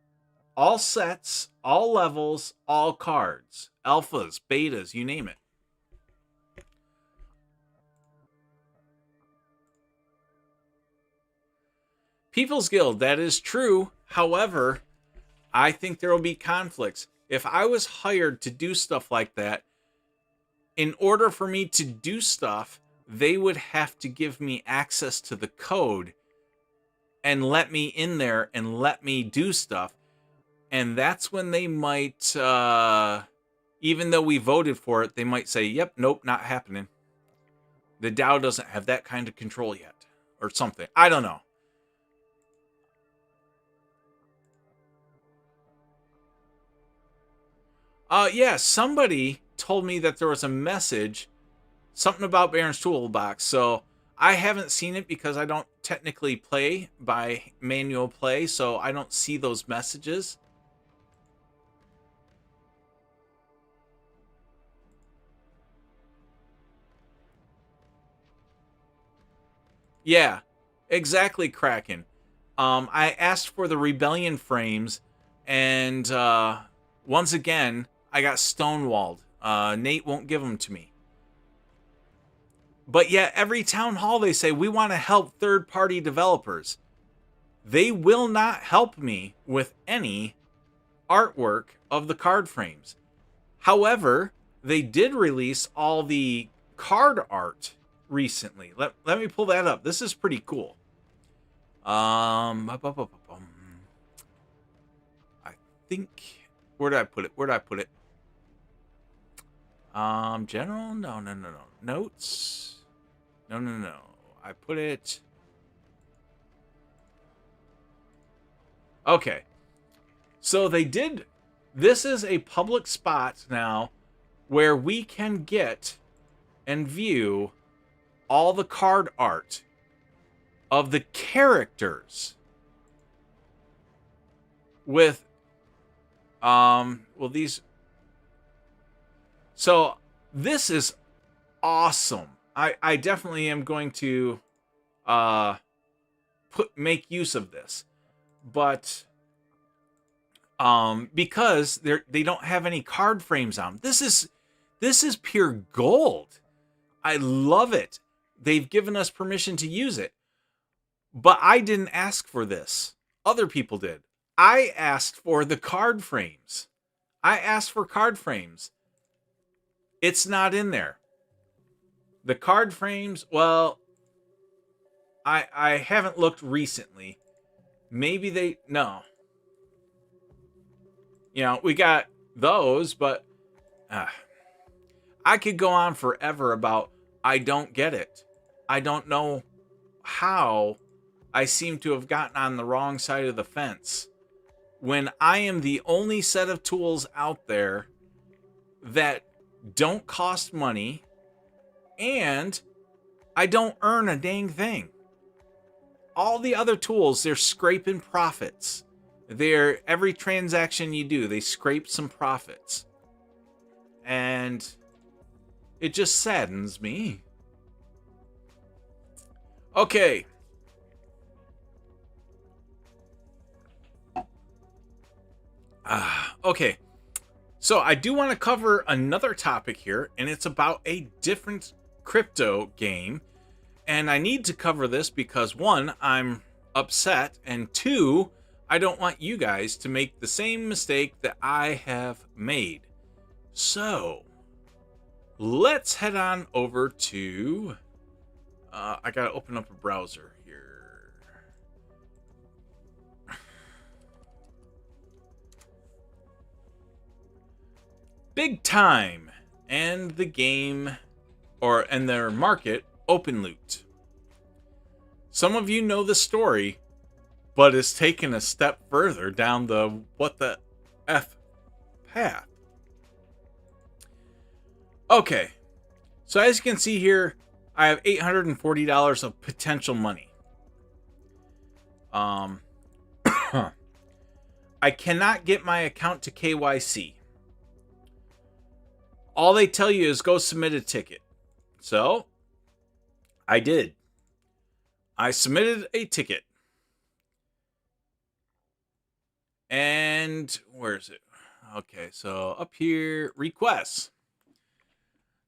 Speaker 1: all sets, all levels, all cards, alphas, betas, you name it. People's Guild, that is true. However, I think there will be conflicts. If I was hired to do stuff like that, in order for me to do stuff, they would have to give me access to the code and let me in there and let me do stuff. And that's when they might, even though we voted for it, they might say, yep, nope, not happening. The DAO doesn't have that kind of control yet. Or something. I don't know. Yeah, somebody told me that there was a message, something about Barons Toolbox. So I haven't seen it because I don't technically play by manual play, so I don't see those messages. Yeah, exactly, Kraken. I asked for the Rebellion frames, and once again, I got stonewalled. Nate won't give them to me. But yet, every town hall they say, we want to help third-party developers. They will not help me with any artwork of the card frames. However, they did release all the card art recently. Let me pull that up. This is pretty cool. I think, where did I put it? General? No. Notes? No. I put it. Okay. So they did. This is a public spot now where we can get and view all the card art of the characters with well, these So this is awesome. I definitely am going to make use of this, but because they don't have any card frames on. This is pure gold. I love it. They've given us permission to use it. But I didn't ask for this. Other people did. I asked for the card frames. I asked for card frames. It's not in there. The card frames, well, I haven't looked recently. Maybe no. You know, we got those, but I could go on forever about I don't get it. I don't know how I seem to have gotten on the wrong side of the fence when I am the only set of tools out there that don't cost money and I don't earn a dang thing. All the other tools, they're scraping profits. Every transaction you do, they scrape some profits. And it just saddens me. Okay. Okay. So I do want to cover another topic here, and it's about a different crypto game. And I need to cover this because, one, I'm upset, and two, I don't want you guys to make the same mistake that I have made. So, let's head on over to... I gotta open up a browser here. Big Time and the game, and their market, OpenLoot. Some of you know the story, but it's taken a step further down the what the F path. Okay, so as you can see here, I have $840 of potential money. I cannot get my account to KYC. All they tell you is go submit a ticket. So, I did. I submitted a ticket. And where is it? Okay, so up here, requests.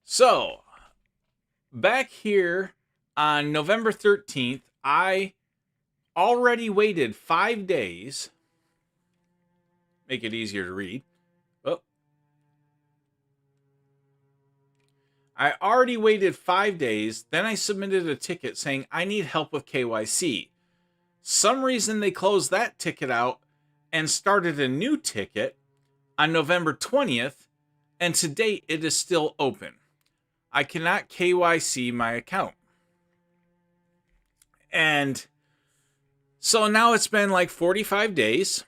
Speaker 1: So, back here on November 13th, I already waited 5 days. Make it easier to read. Oh. I already waited 5 days. Then I submitted a ticket saying I need help with KYC. Some reason they closed that ticket out and started a new ticket on November 20th. And to date, it is still open. I cannot KYC my account. And so now it's been like 45 days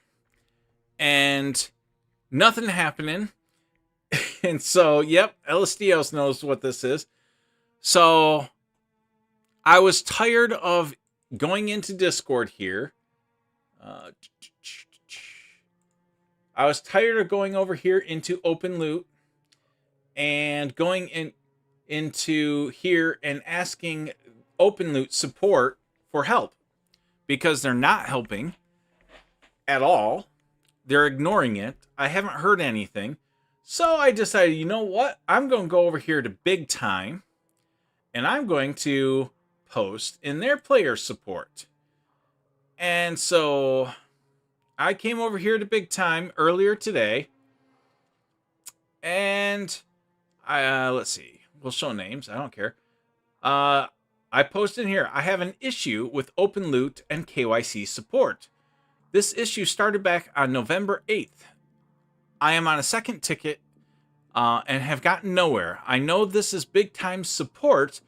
Speaker 1: and nothing happening. And so, yep, LSDOS knows what this is. So I was tired of going into Discord here. I was tired of going over here into OpenLoot and going into here and asking OpenLoot support for help because they're not helping at all. They're ignoring it. I haven't heard anything. So I decided, you know what? I'm going to go over here to Big Time and I'm going to post in their player support. And so I came over here to Big Time earlier today and let's see. We'll show names. I don't care. I posted here. I have an issue with OpenLoot and KYC support. This issue started back on November 8th. I am on a second ticket and have gotten nowhere. I know this is Big Time support,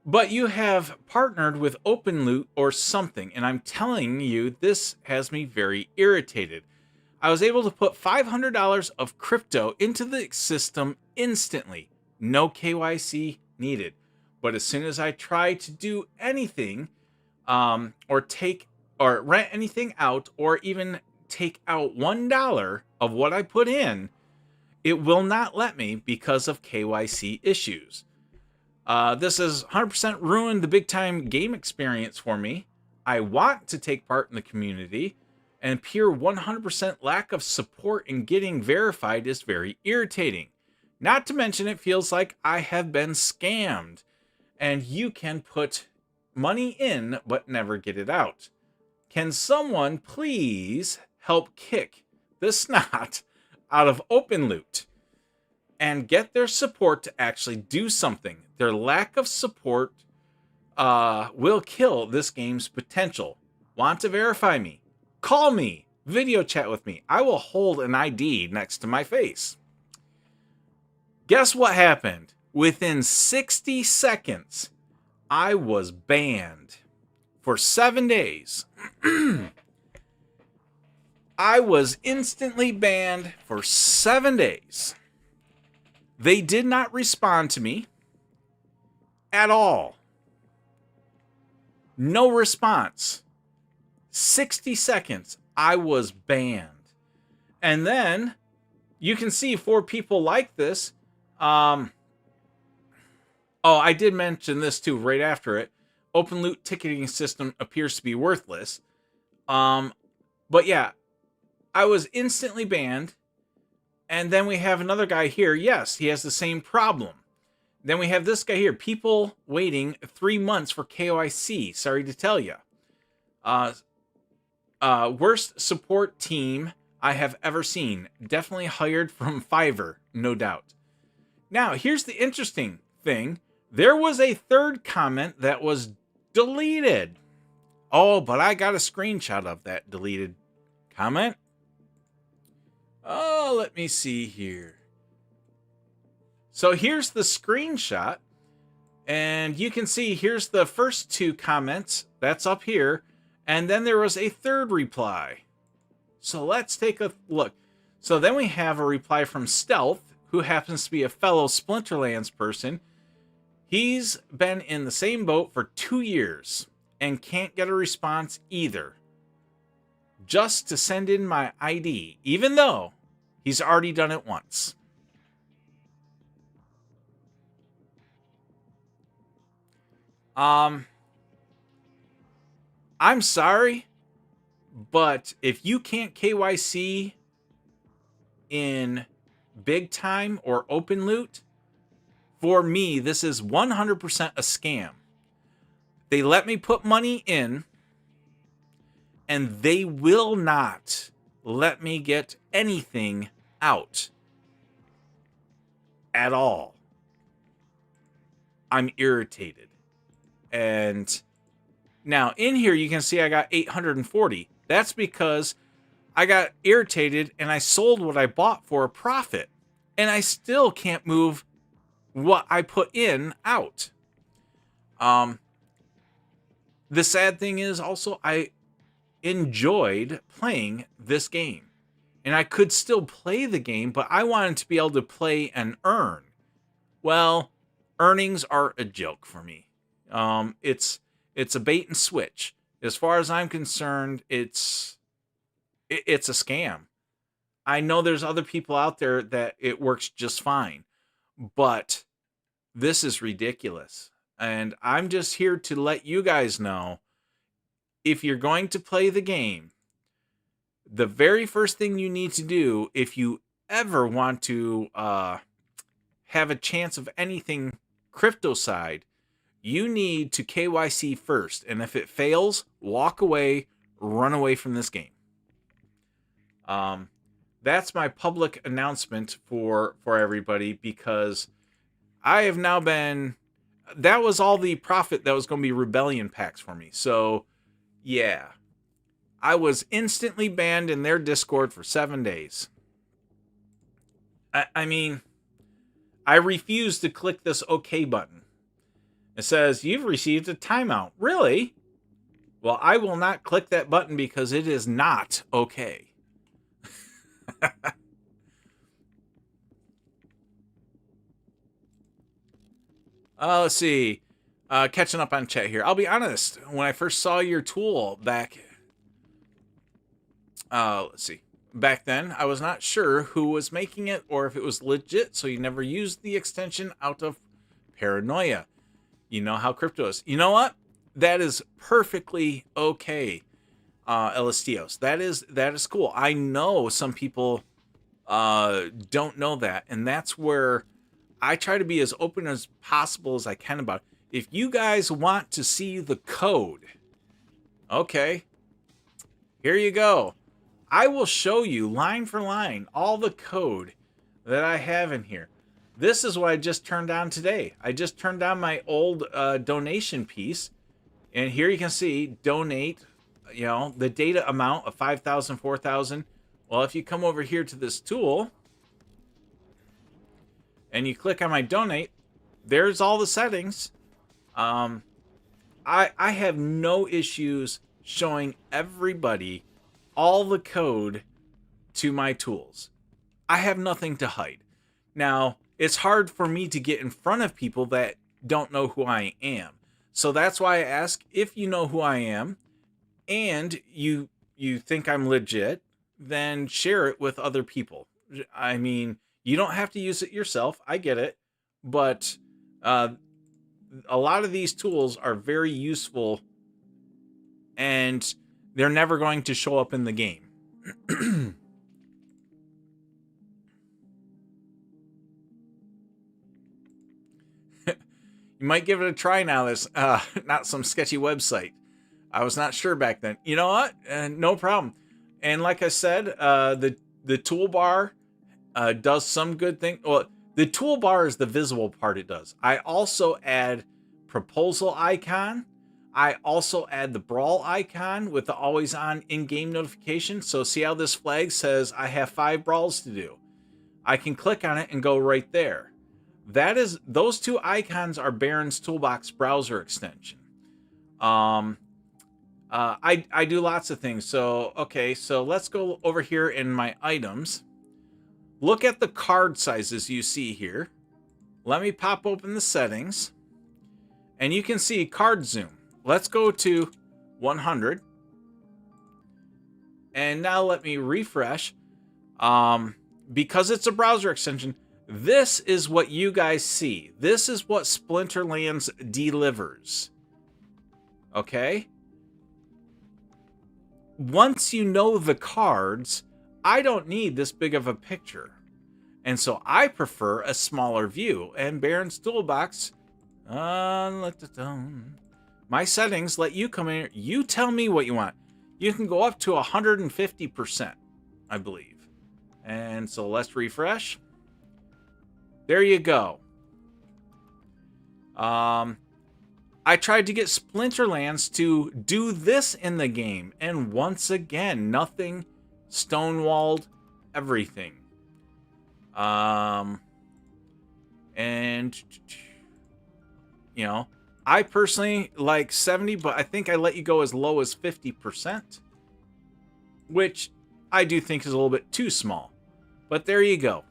Speaker 1: but you have partnered with OpenLoot or something, and I'm telling you, this has me very irritated. I was able to put $500 of crypto into the system instantly. No KYC needed. But as soon as I try to do anything, or rent anything out, or even take out $1 of what I put in, it will not let me because of KYC issues. This has 100% ruined the big time game experience for me. I want to take part in the community, and pure 100% lack of support in getting verified is very irritating. Not to mention, it feels like I have been scammed, and you can put money in but never get it out. Can someone please help kick the snot out of OpenLoot and get their support to actually do something? Their lack of support will kill this game's potential. Want to verify me? Call me. Video chat with me. I will hold an ID next to my face. Guess what happened? Within 60 seconds, I was banned for 7 days. I was instantly banned for 7 days. They did not respond to me at all. No response. 60 seconds, I was banned. And then you can see for people like this, oh, I did mention this too right after it. OpenLoot ticketing system appears to be worthless. But yeah, I was instantly banned. And then we have another guy here. Yes, he has the same problem. Then we have this guy here. People waiting 3 months for KYC. Sorry to tell you. Worst support team I have ever seen. Definitely hired from Fiverr, no doubt. Now, here's the interesting thing. There was a third comment that was deleted. Oh, but I got a screenshot of that deleted comment. Oh, let me see here. So here's the screenshot. And you can see here's the first 2 comments. That's up here. And then there was a third reply. So let's take a look. So then we have a reply from Stealth, who happens to be a fellow Splinterlands person. He's been in the same boat for 2 years and can't get a response either. Just to send in my ID, even though he's already done it once. I'm sorry, but if you can't KYC in big time or OpenLoot, for me, this is 100% a scam. They let me put money in, and they will not let me get anything out at all. I'm irritated. And now in here, you can see I got 840. That's because I got irritated and I sold what I bought for a profit. And I still can't move what I put in out. The sad thing is also I enjoyed playing this game. And I could still play the game, but I wanted to be able to play and earn. Well, earnings are a joke for me. It's a bait and switch. As far as I'm concerned, it's a scam. I know there's other people out there that it works just fine, but this is ridiculous. And I'm just here to let you guys know, if you're going to play the game, the very first thing you need to do, if you ever want to have a chance of anything crypto side, you need to KYC first. And if it fails, walk away, run away from this game. That's my public announcement for everybody, because I have now been... That was all the profit that was going to be Rebellion packs for me. So, yeah. I was instantly banned in their Discord for 7 days. I mean, I refuse to click this OK button. It says, you've received a timeout. Really? Well, I will not click that button because it is not okay. Let's see. Catching up on chat here. I'll be honest. When I first saw your tool back... let's see. back then, I was not sure who was making it or if it was legit, so you never used the extension out of paranoia. You know how crypto is. You know what? That is perfectly okay, LSTOs. That is cool. I know some people don't know that, and that's where I try to be as open as possible as I can about it. If you guys want to see the code, okay, here you go. I will show you line for line all the code that I have in here. This is what I just turned on today. I just turned on my old donation piece, and here you can see donate, you know, the data amount of 5,000, 4,000. Well, if you come over here to this tool and you click on my donate, there's all the settings. I have no issues showing everybody all the code to my tools. I have nothing to hide. Now, it's hard for me to get in front of people that don't know who I am. So that's why I ask, if you know who I am and you think I'm legit, then share it with other people. I mean, you don't have to use it yourself. I get it. But a lot of these tools are very useful, and they're never going to show up in the game. You might give it a try now. There's not some sketchy website. I was not sure back then. You know what? No problem. And like I said, the toolbar does some good thing. Well, the toolbar is the visible part it does. I also add proposal icon. I also add the brawl icon with the always on in-game notification. So see how this flag says I have 5 brawls to do. I can click on it and go right there. Those 2 icons are Barons Toolbox browser extension. I do lots of things. So, okay, so let's go over here in my items. Look at the card sizes you see here. Let me pop open the settings. And you can see card zoom. Let's go to 100. And now let me refresh. Because it's a browser extension, this is what you guys see. This is what Splinterlands delivers. Okay? Once you know the cards, I don't need this big of a picture. And so I prefer a smaller view. And Barons Toolbox, my settings let you come in here. You tell me what you want. You can go up to 150%, I believe. And so let's refresh. There you go. I tried to get Splinterlands to do this in the game, and once again, nothing. Stonewalled everything. And you know, I personally like 70, but I think I let you go as low as 50%, which I do think is a little bit too small. But there you go.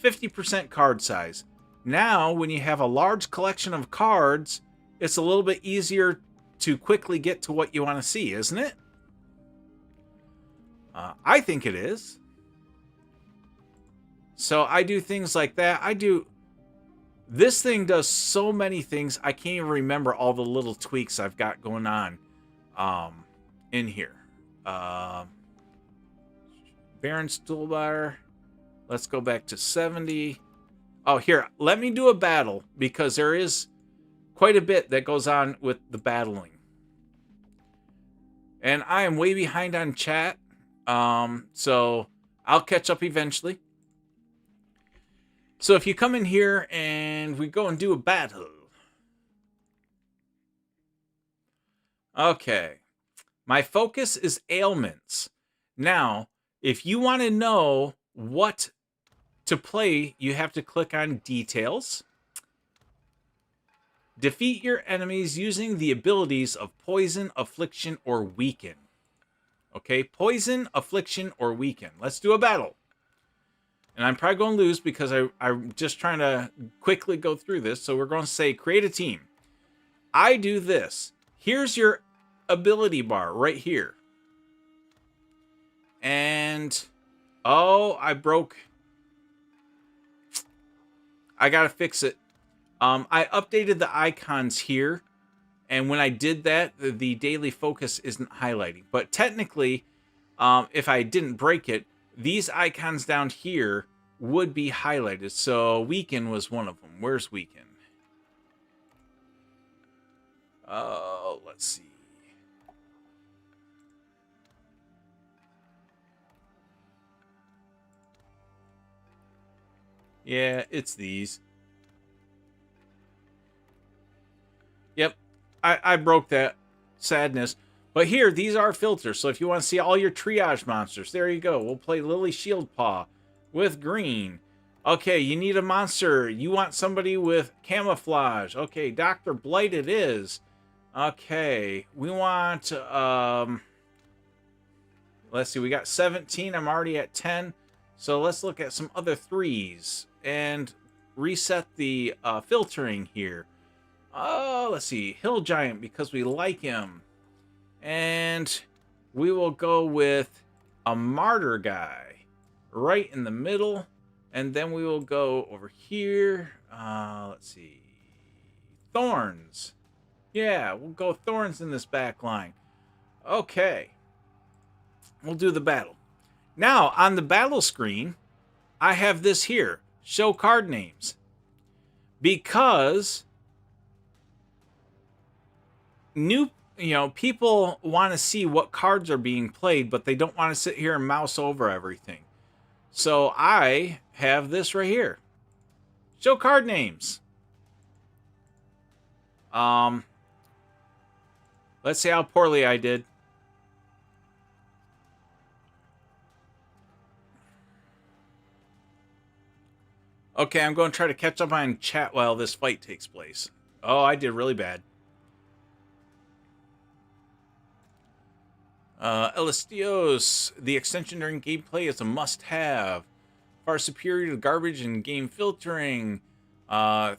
Speaker 1: 50% card size. Now, when you have a large collection of cards, it's a little bit easier to quickly get to what you want to see, isn't it? I think it is. So I do things like that. This thing does so many things, I can't even remember all the little tweaks I've got going on in here. Barons Toolbar. Let's go back to 70. Oh, here, let me do a battle, because there is quite a bit that goes on with the battling. And I am way behind on chat, so I'll catch up eventually. So if you come in here and we go and do a battle. Okay. My focus is ailments. Now, if you want to know what to play, you have to click on details. Defeat your enemies using the abilities of poison, affliction, or weaken. Okay, poison, affliction, or weaken. Let's do a battle. And I'm probably going to lose because I'm just trying to quickly go through this. So we're going to say create a team. I do this. Here's your ability bar right here. And Oh, I broke. I gotta fix it. I updated the icons here, and when I did that, the daily focus isn't highlighting. But technically, if I didn't break it, these icons down here would be highlighted. So weekend was one of them. Where's weekend? Let's see. Yeah, it's these. Yep, I broke that. Sadness. But here, these are filters. So if you want to see all your triage monsters, there you go. We'll play Lily Shieldpaw with green. Okay, you need a monster. You want somebody with camouflage. Okay, Dr. Blight it is. Okay, we want, let's see, we got 17. I'm already at 10. So let's look at some other threes and reset the filtering here. Oh, let's see, Hill Giant, because we like him. And we will go with a martyr guy right in the middle. And then we will go over here. Let's see. Thorns. Yeah, we'll go Thorns in this back line. Okay. We'll do the battle. Now, on the battle screen, I have this here. Show card names. Because people want to see what cards are being played, but they don't want to sit here and mouse over everything. So I have this right here. Show card names. Let's see how poorly I did. Okay, I'm going to try to catch up on chat while this fight takes place. Oh, I did really bad. Elistios, the extension during gameplay is a must-have. Far superior to garbage and game filtering. I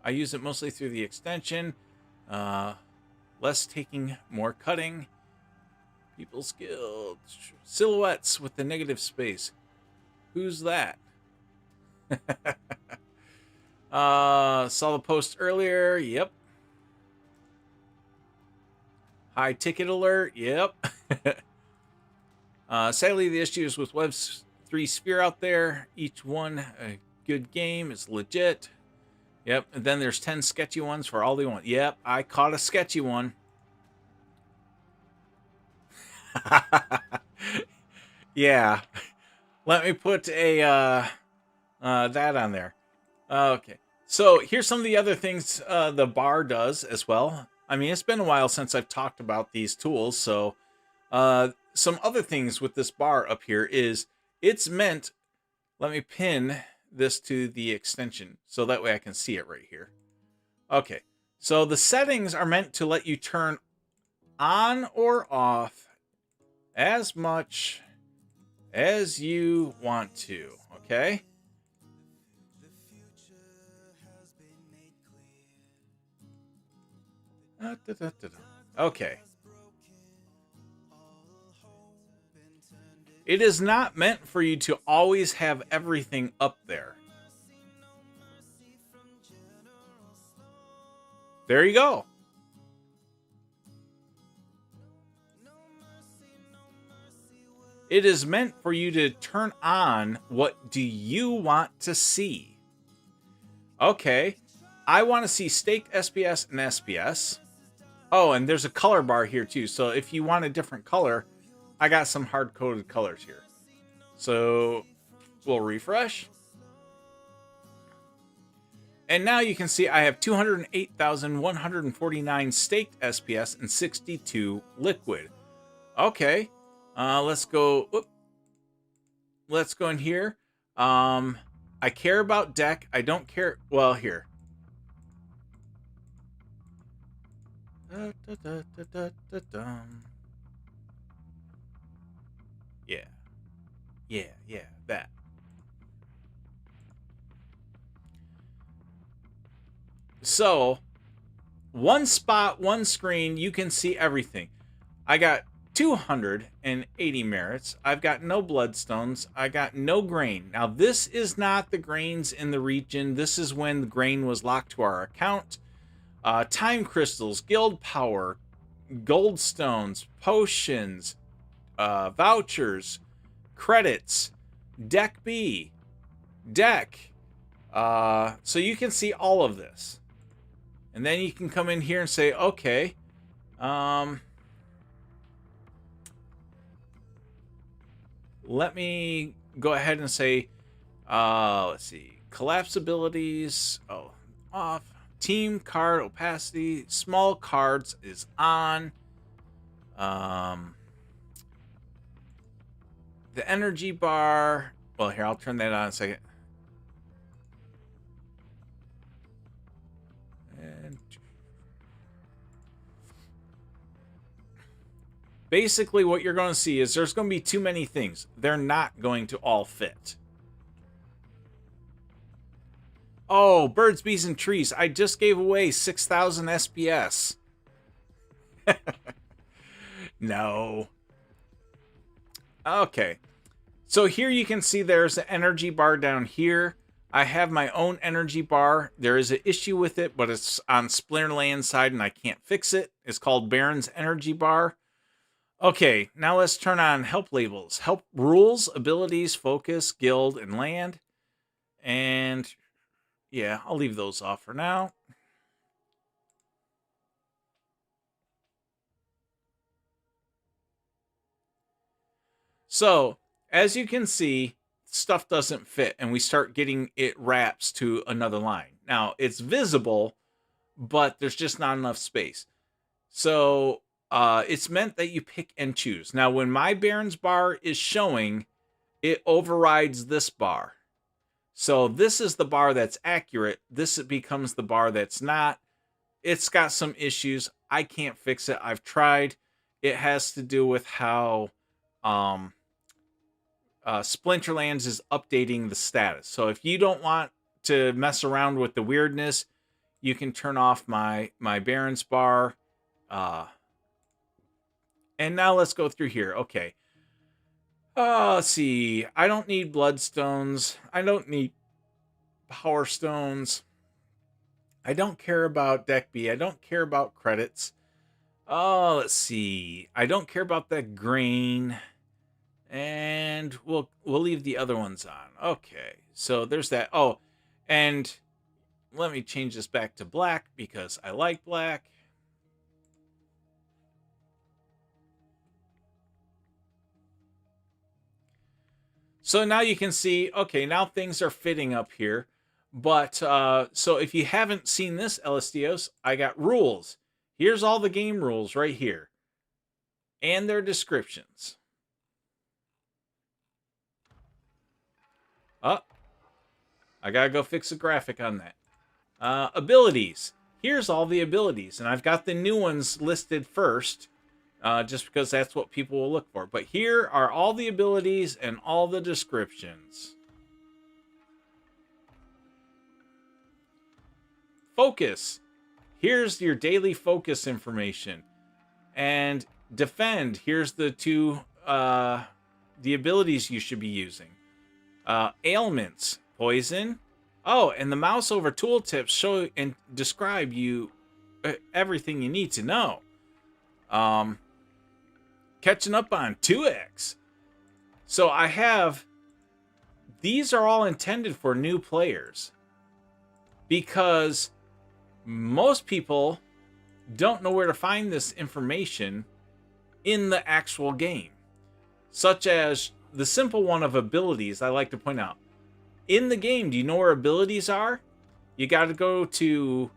Speaker 1: use it mostly through the extension. Less taking, more cutting. People skilled. Silhouettes with the negative space. Who's that? Saw the post earlier. Yep. High ticket alert. Yep. Sadly, the issues with Web 3 Sphere out there. Each one a good game is legit. Yep. And then there's 10 sketchy ones for all they want. Yep. I caught a sketchy one. Yeah. Let me put a that on there. Okay. So here's some of the other things the bar does as well. I mean, it's been a while since I've talked about these tools, so some other things with this bar up here is it's meant, let me pin this to the extension so that way I can see it right here. Okay, so the settings are meant to let you turn on or off as much as you want to, okay? Okay. It is not meant for you to always have everything up there. There you go. It is meant for you to turn on what do you want to see. Okay. I want to see staked SPS and SPS. Oh, and there's a color bar here too. So if you want a different color, I got some hard-coded colors here. So we'll refresh. And now you can see I have 208,149 staked SPS and 62 liquid. Okay. Let's go. Whoop. Let's go in here. I care about deck. I don't care. Well, here. Yeah. Yeah, that. So, one spot, one screen, you can see everything. I got 280 merits. I've got no bloodstones. I got no grain. Now, this is not the grains in the region. This is when the grain was locked to our account. Time crystals, guild power, gold stones, potions, vouchers, credits, deck B, deck. So you can see all of this. And then you can come in here and say, okay, let me go ahead and say, let's see, collapse abilities, off, team card opacity, small cards is on, the energy bar, well, here, I'll turn that on in a second. And basically what you're going to see is there's going to be too many things. They're not going to all fit. Oh, birds, bees, and trees. I just gave away 6,000 SPS. No. Okay. So here you can see there's an energy bar down here. I have my own energy bar. There is an issue with it, but it's on Splinterlands side and I can't fix it. It's called Barons Energy Bar. Okay, now let's turn on help labels. Help rules, abilities, focus, guild, and land. And yeah, I'll leave those off for now. So, as you can see, stuff doesn't fit, and we start getting it wraps to another line. Now, it's visible, but there's just not enough space. So, it's meant that you pick and choose. Now, when my Barons bar is showing, it overrides this bar. So this is the bar that's accurate. This becomes the bar that's not. It's got some issues. I can't fix it. I've tried. It has to do with how Splinterlands is updating the status. So if you don't want to mess around with the weirdness, you can turn off my Barons bar. And now let's go through here. Okay. Let's see. I don't need bloodstones. I don't need power stones. I don't care about deck B. I don't care about credits. Oh, let's see. I don't care about that grain. And we'll leave the other ones on. Okay. So there's that. Oh, and let me change this back to black because I like black. So now you can see, okay, now things are fitting up here. But, so if you haven't seen this, LSDOs, I got rules. Here's all the game rules right here. And their descriptions. Oh, I gotta go fix a graphic on that. Abilities. Here's all the abilities. And I've got the new ones listed first. Just because that's what people will look for. But here are all the abilities and all the descriptions. Focus. Here's your daily focus information. And defend. Here's the two, the abilities you should be using. Ailments. Poison. Oh, and the mouse over tooltips show and describe you everything you need to know. Catching up on 2x. So I have, these are all intended for new players because most people don't know where to find this information in the actual game, such as the simple one of abilities. I like to point out in the game, do you know where abilities are? You got to go to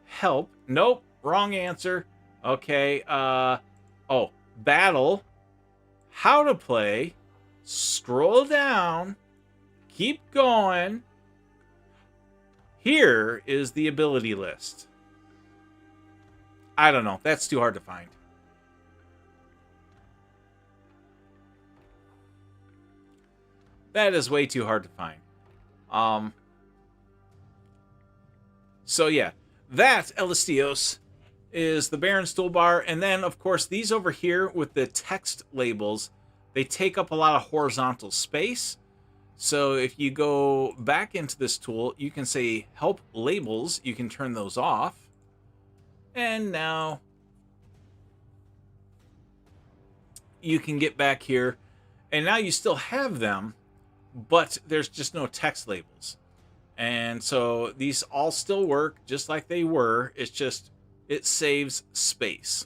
Speaker 1: help. Nope, wrong answer. Okay. Oh, battle, how to play, scroll down, keep going. Here is the ability list. I don't know. That's too hard to find. That is way too hard to find. So yeah, that, LSDOs, is the Barons toolbar. And then, of course, these over here with the text labels, they take up a lot of horizontal space. So if you go back into this tool, you can say help labels. You can turn those off. And now you can get back here. And now you still have them, but there's just no text labels. And so these all still work just like they were. It's just, it saves space.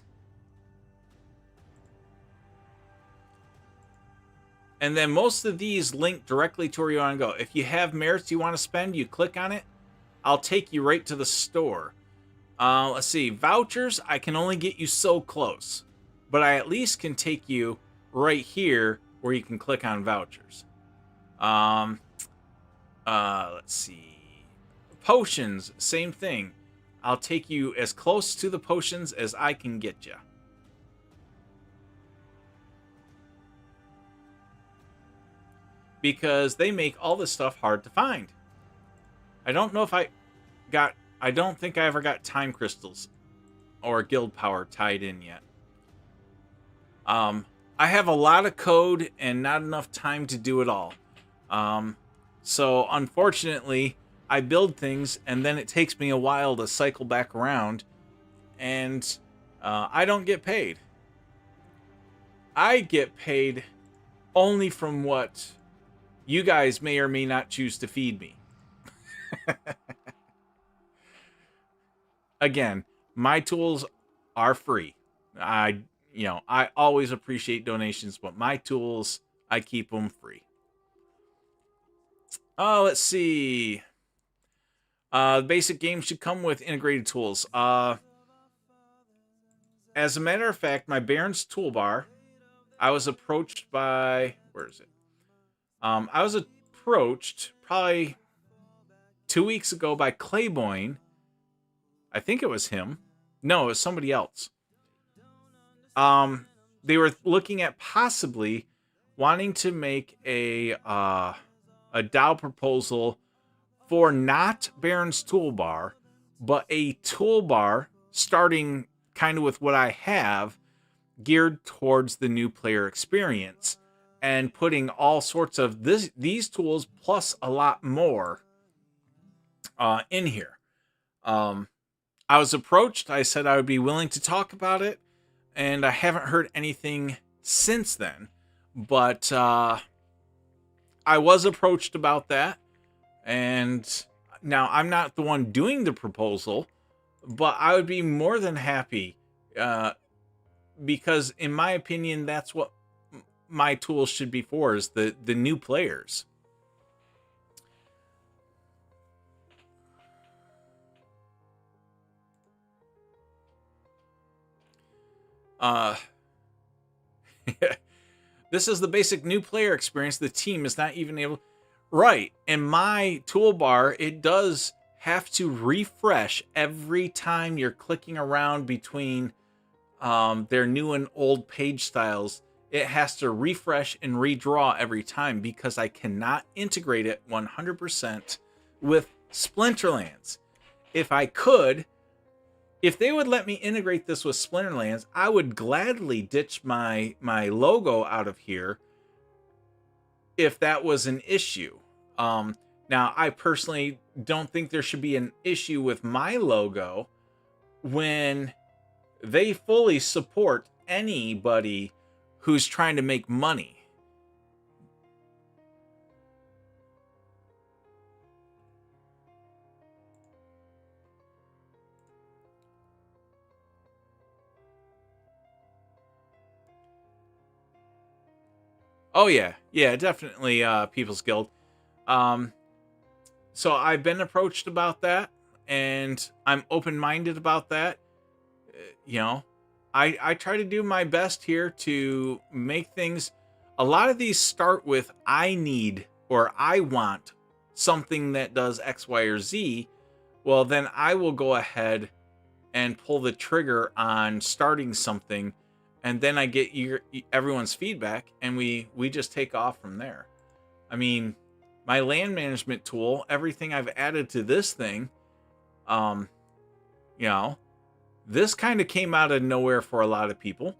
Speaker 1: And then most of these link directly to where you want to go. If you have merits you want to spend, you click on it. I'll take you right to the store. Let's see. Vouchers, I can only get you so close. But I at least can take you right here where you can click on vouchers. Let's see. Potions, same thing. I'll take you as close to the potions as I can get you. Because they make all this stuff hard to find. I don't know if I don't think I ever got time crystals or guild power tied in yet. I have a lot of code and not enough time to do it all. So unfortunately, I build things and then it takes me a while to cycle back around, and I don't get paid. I get paid only from what you guys may or may not choose to feed me. Again, my tools are free. I always appreciate donations, but my tools, I keep them free. Oh, let's see. The basic game should come with integrated tools. As a matter of fact, my Barons toolbar, I was approached by, where is it? I was approached probably 2 weeks ago by Clayboyne. I think it was him. No, it was somebody else. They were looking at possibly wanting to make a DAO proposal for not Barons toolbar, but a toolbar starting kind of with what I have, geared towards the new player experience, and putting all sorts of these tools plus a lot more in here. I was approached. I said I would be willing to talk about it, and I haven't heard anything since then. But I was approached about that, and now I'm not the one doing the proposal, but I would be more than happy, because in my opinion, that's what my tools should be for, is the new players. This is the basic new player experience. The team is not even able... Right. In my toolbar, it does have to refresh every time you're clicking around between their new and old page styles. It has to refresh and redraw every time because I cannot integrate it 100% with Splinterlands. If I could, if they would let me integrate this with Splinterlands, I would gladly ditch my logo out of here if that was an issue. Now, I personally don't think there should be an issue with my logo when they fully support anybody who's trying to make money. Oh yeah, definitely People's Guild. So I've been approached about that, and I'm open-minded about that. I try to do my best here to make things... A lot of these start with I need or I want something that does X, Y, or Z. Well, then I will go ahead and pull the trigger on starting something, and then I get everyone's feedback, and we just take off from there. I mean, my land management tool, everything I've added to this thing, This kind of came out of nowhere for a lot of people,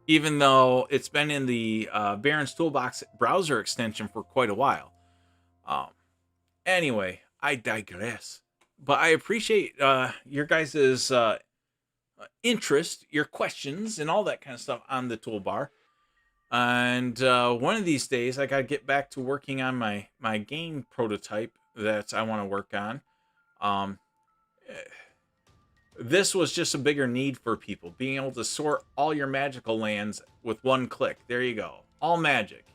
Speaker 1: even though it's been in the Barons Toolbox browser extension for quite a while. Um, anyway, I digress. But I appreciate your guys' interest, your questions, and all that kind of stuff on the toolbar. And one of these days, I got to get back to working on my game prototype that I want to work on. Um, this was just a bigger need for people, being able to sort all your magical lands with one click. There you go, all magic.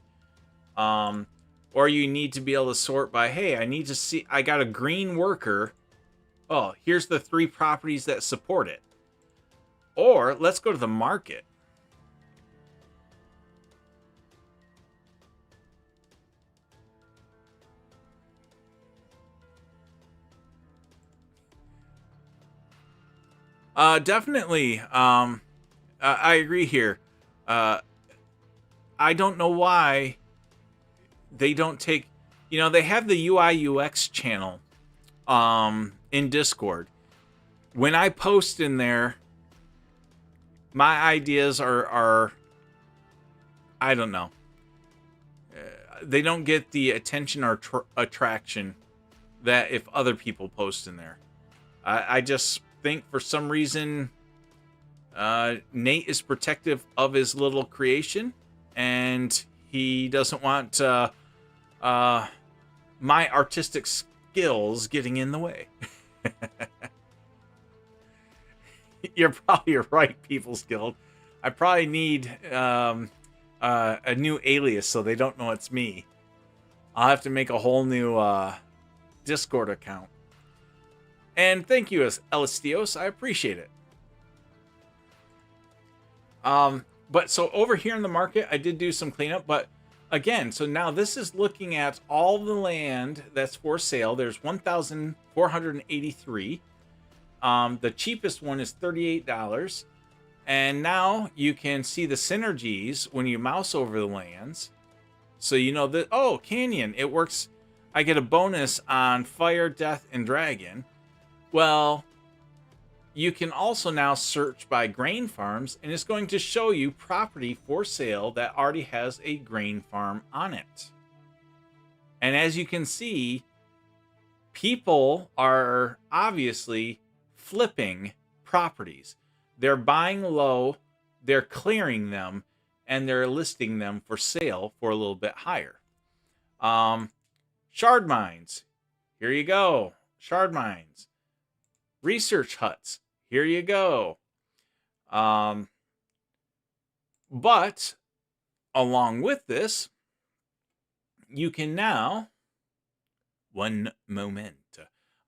Speaker 1: Or you need to be able to sort by, hey, I need to see, I got a green worker. Oh, here's the 3 properties that support it. Or let's go to the market. Definitely. I agree here. I don't know why they don't take, they have the UI UX channel in Discord. When I post in there, my ideas are I don't know. They don't get the attention or attraction that if other people post in there. I just think for some reason Nate is protective of his little creation, and he doesn't want my artistic skills getting in the way. You're probably right, People's Guild. I probably need a new alias so they don't know it's me. I'll have to make a whole new Discord account. And thank you, Elistios. I appreciate it. But so over here in the market, I did do some cleanup. But again, so now this is looking at all the land that's for sale. There's 1,483. The cheapest one is $38. And now you can see the synergies when you mouse over the lands. So you know that, oh, Canyon, it works. I get a bonus on Fire, Death, and Dragon. Well, you can also now search by grain farms, and it's going to show you property for sale that already has a grain farm on it. And as you can see, people are obviously flipping properties. They're buying low, they're clearing them, and they're listing them for sale for a little bit higher. Shard mines, here you go. Shard mines. Research huts, here you go. But along with this, you can now, one moment,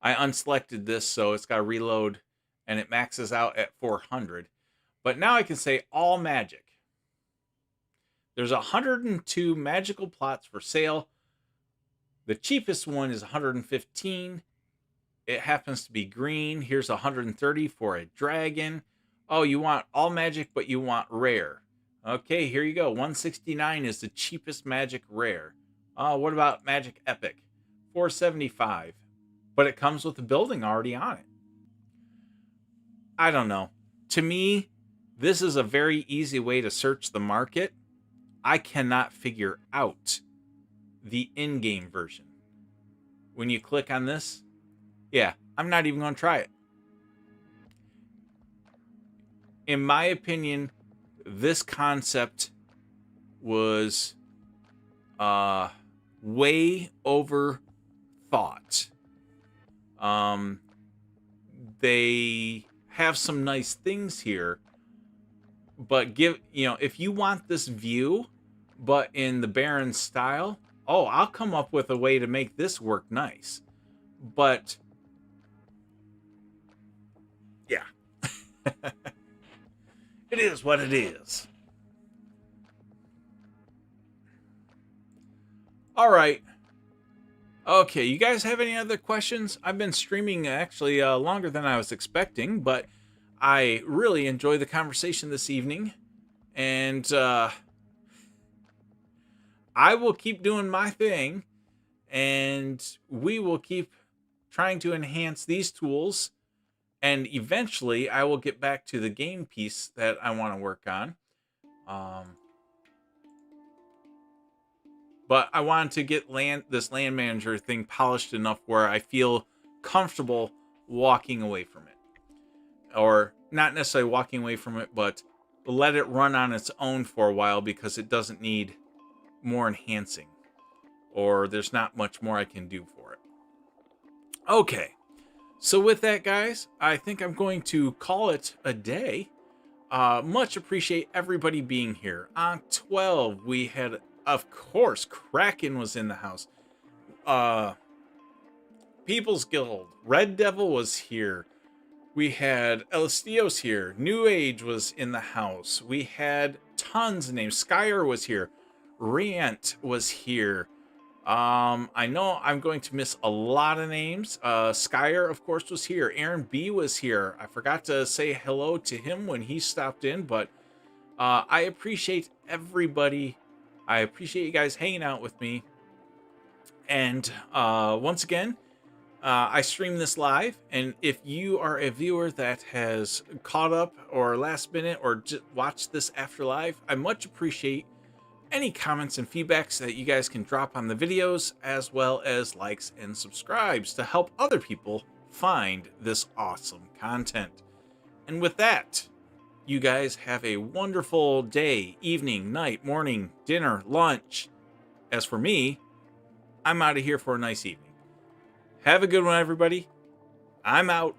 Speaker 1: I unselected this, so it's got to reload, and it maxes out at 400. But now I can say all magic. There's 102 magical plots for sale. The cheapest one is 115. It happens to be green. Here's 130 for a dragon. Oh, you want all magic, but you want rare. Okay, here you go. 169 is the cheapest magic rare. Oh, what about magic epic? 475. But it comes with a building already on it. I don't know. To me, this is a very easy way to search the market. I cannot figure out the in-game version. When you click on this, yeah, I'm not even going to try it. In my opinion, this concept was way overthought. They have some nice things here, but if you want this view, but in the Baron style, oh, I'll come up with a way to make this work nice. But yeah, it is what it is. All right. Okay, you guys have any other questions? I've been streaming actually longer than I was expecting, but I really enjoyed the conversation this evening. And I will keep doing my thing, and we will keep trying to enhance these tools And eventually I will get back to the game piece that I want to work on. But I wanted to get this land manager thing polished enough where I feel comfortable walking away from it. Or not necessarily walking away from it, but let it run on its own for a while because it doesn't need more enhancing. Or there's not much more I can do for it. Okay. So with that, guys, I think I'm going to call it a day. Much appreciate everybody being here. On 12, we had, of course, Kraken was in the house. People's Guild, Red Devil was here. We had Elistios here. New Age was in the house. We had tons of names. Skyer was here. Rant was here. I know I'm going to miss a lot of names. Skyer, of course, was here. Aaron B was here. I forgot to say hello to him when he stopped in, but I appreciate everybody. I appreciate you guys hanging out with me. And once again, I stream this live, and if you are a viewer that has caught up or last minute or just watched this after live, I much appreciate any comments and feedbacks that you guys can drop on the videos, as well as likes and subscribes to help other people find this awesome content. And with that, you guys have a wonderful day, evening, night, morning, dinner, lunch. As for me, I'm out of here for a nice evening. Have a good one, everybody. I'm out.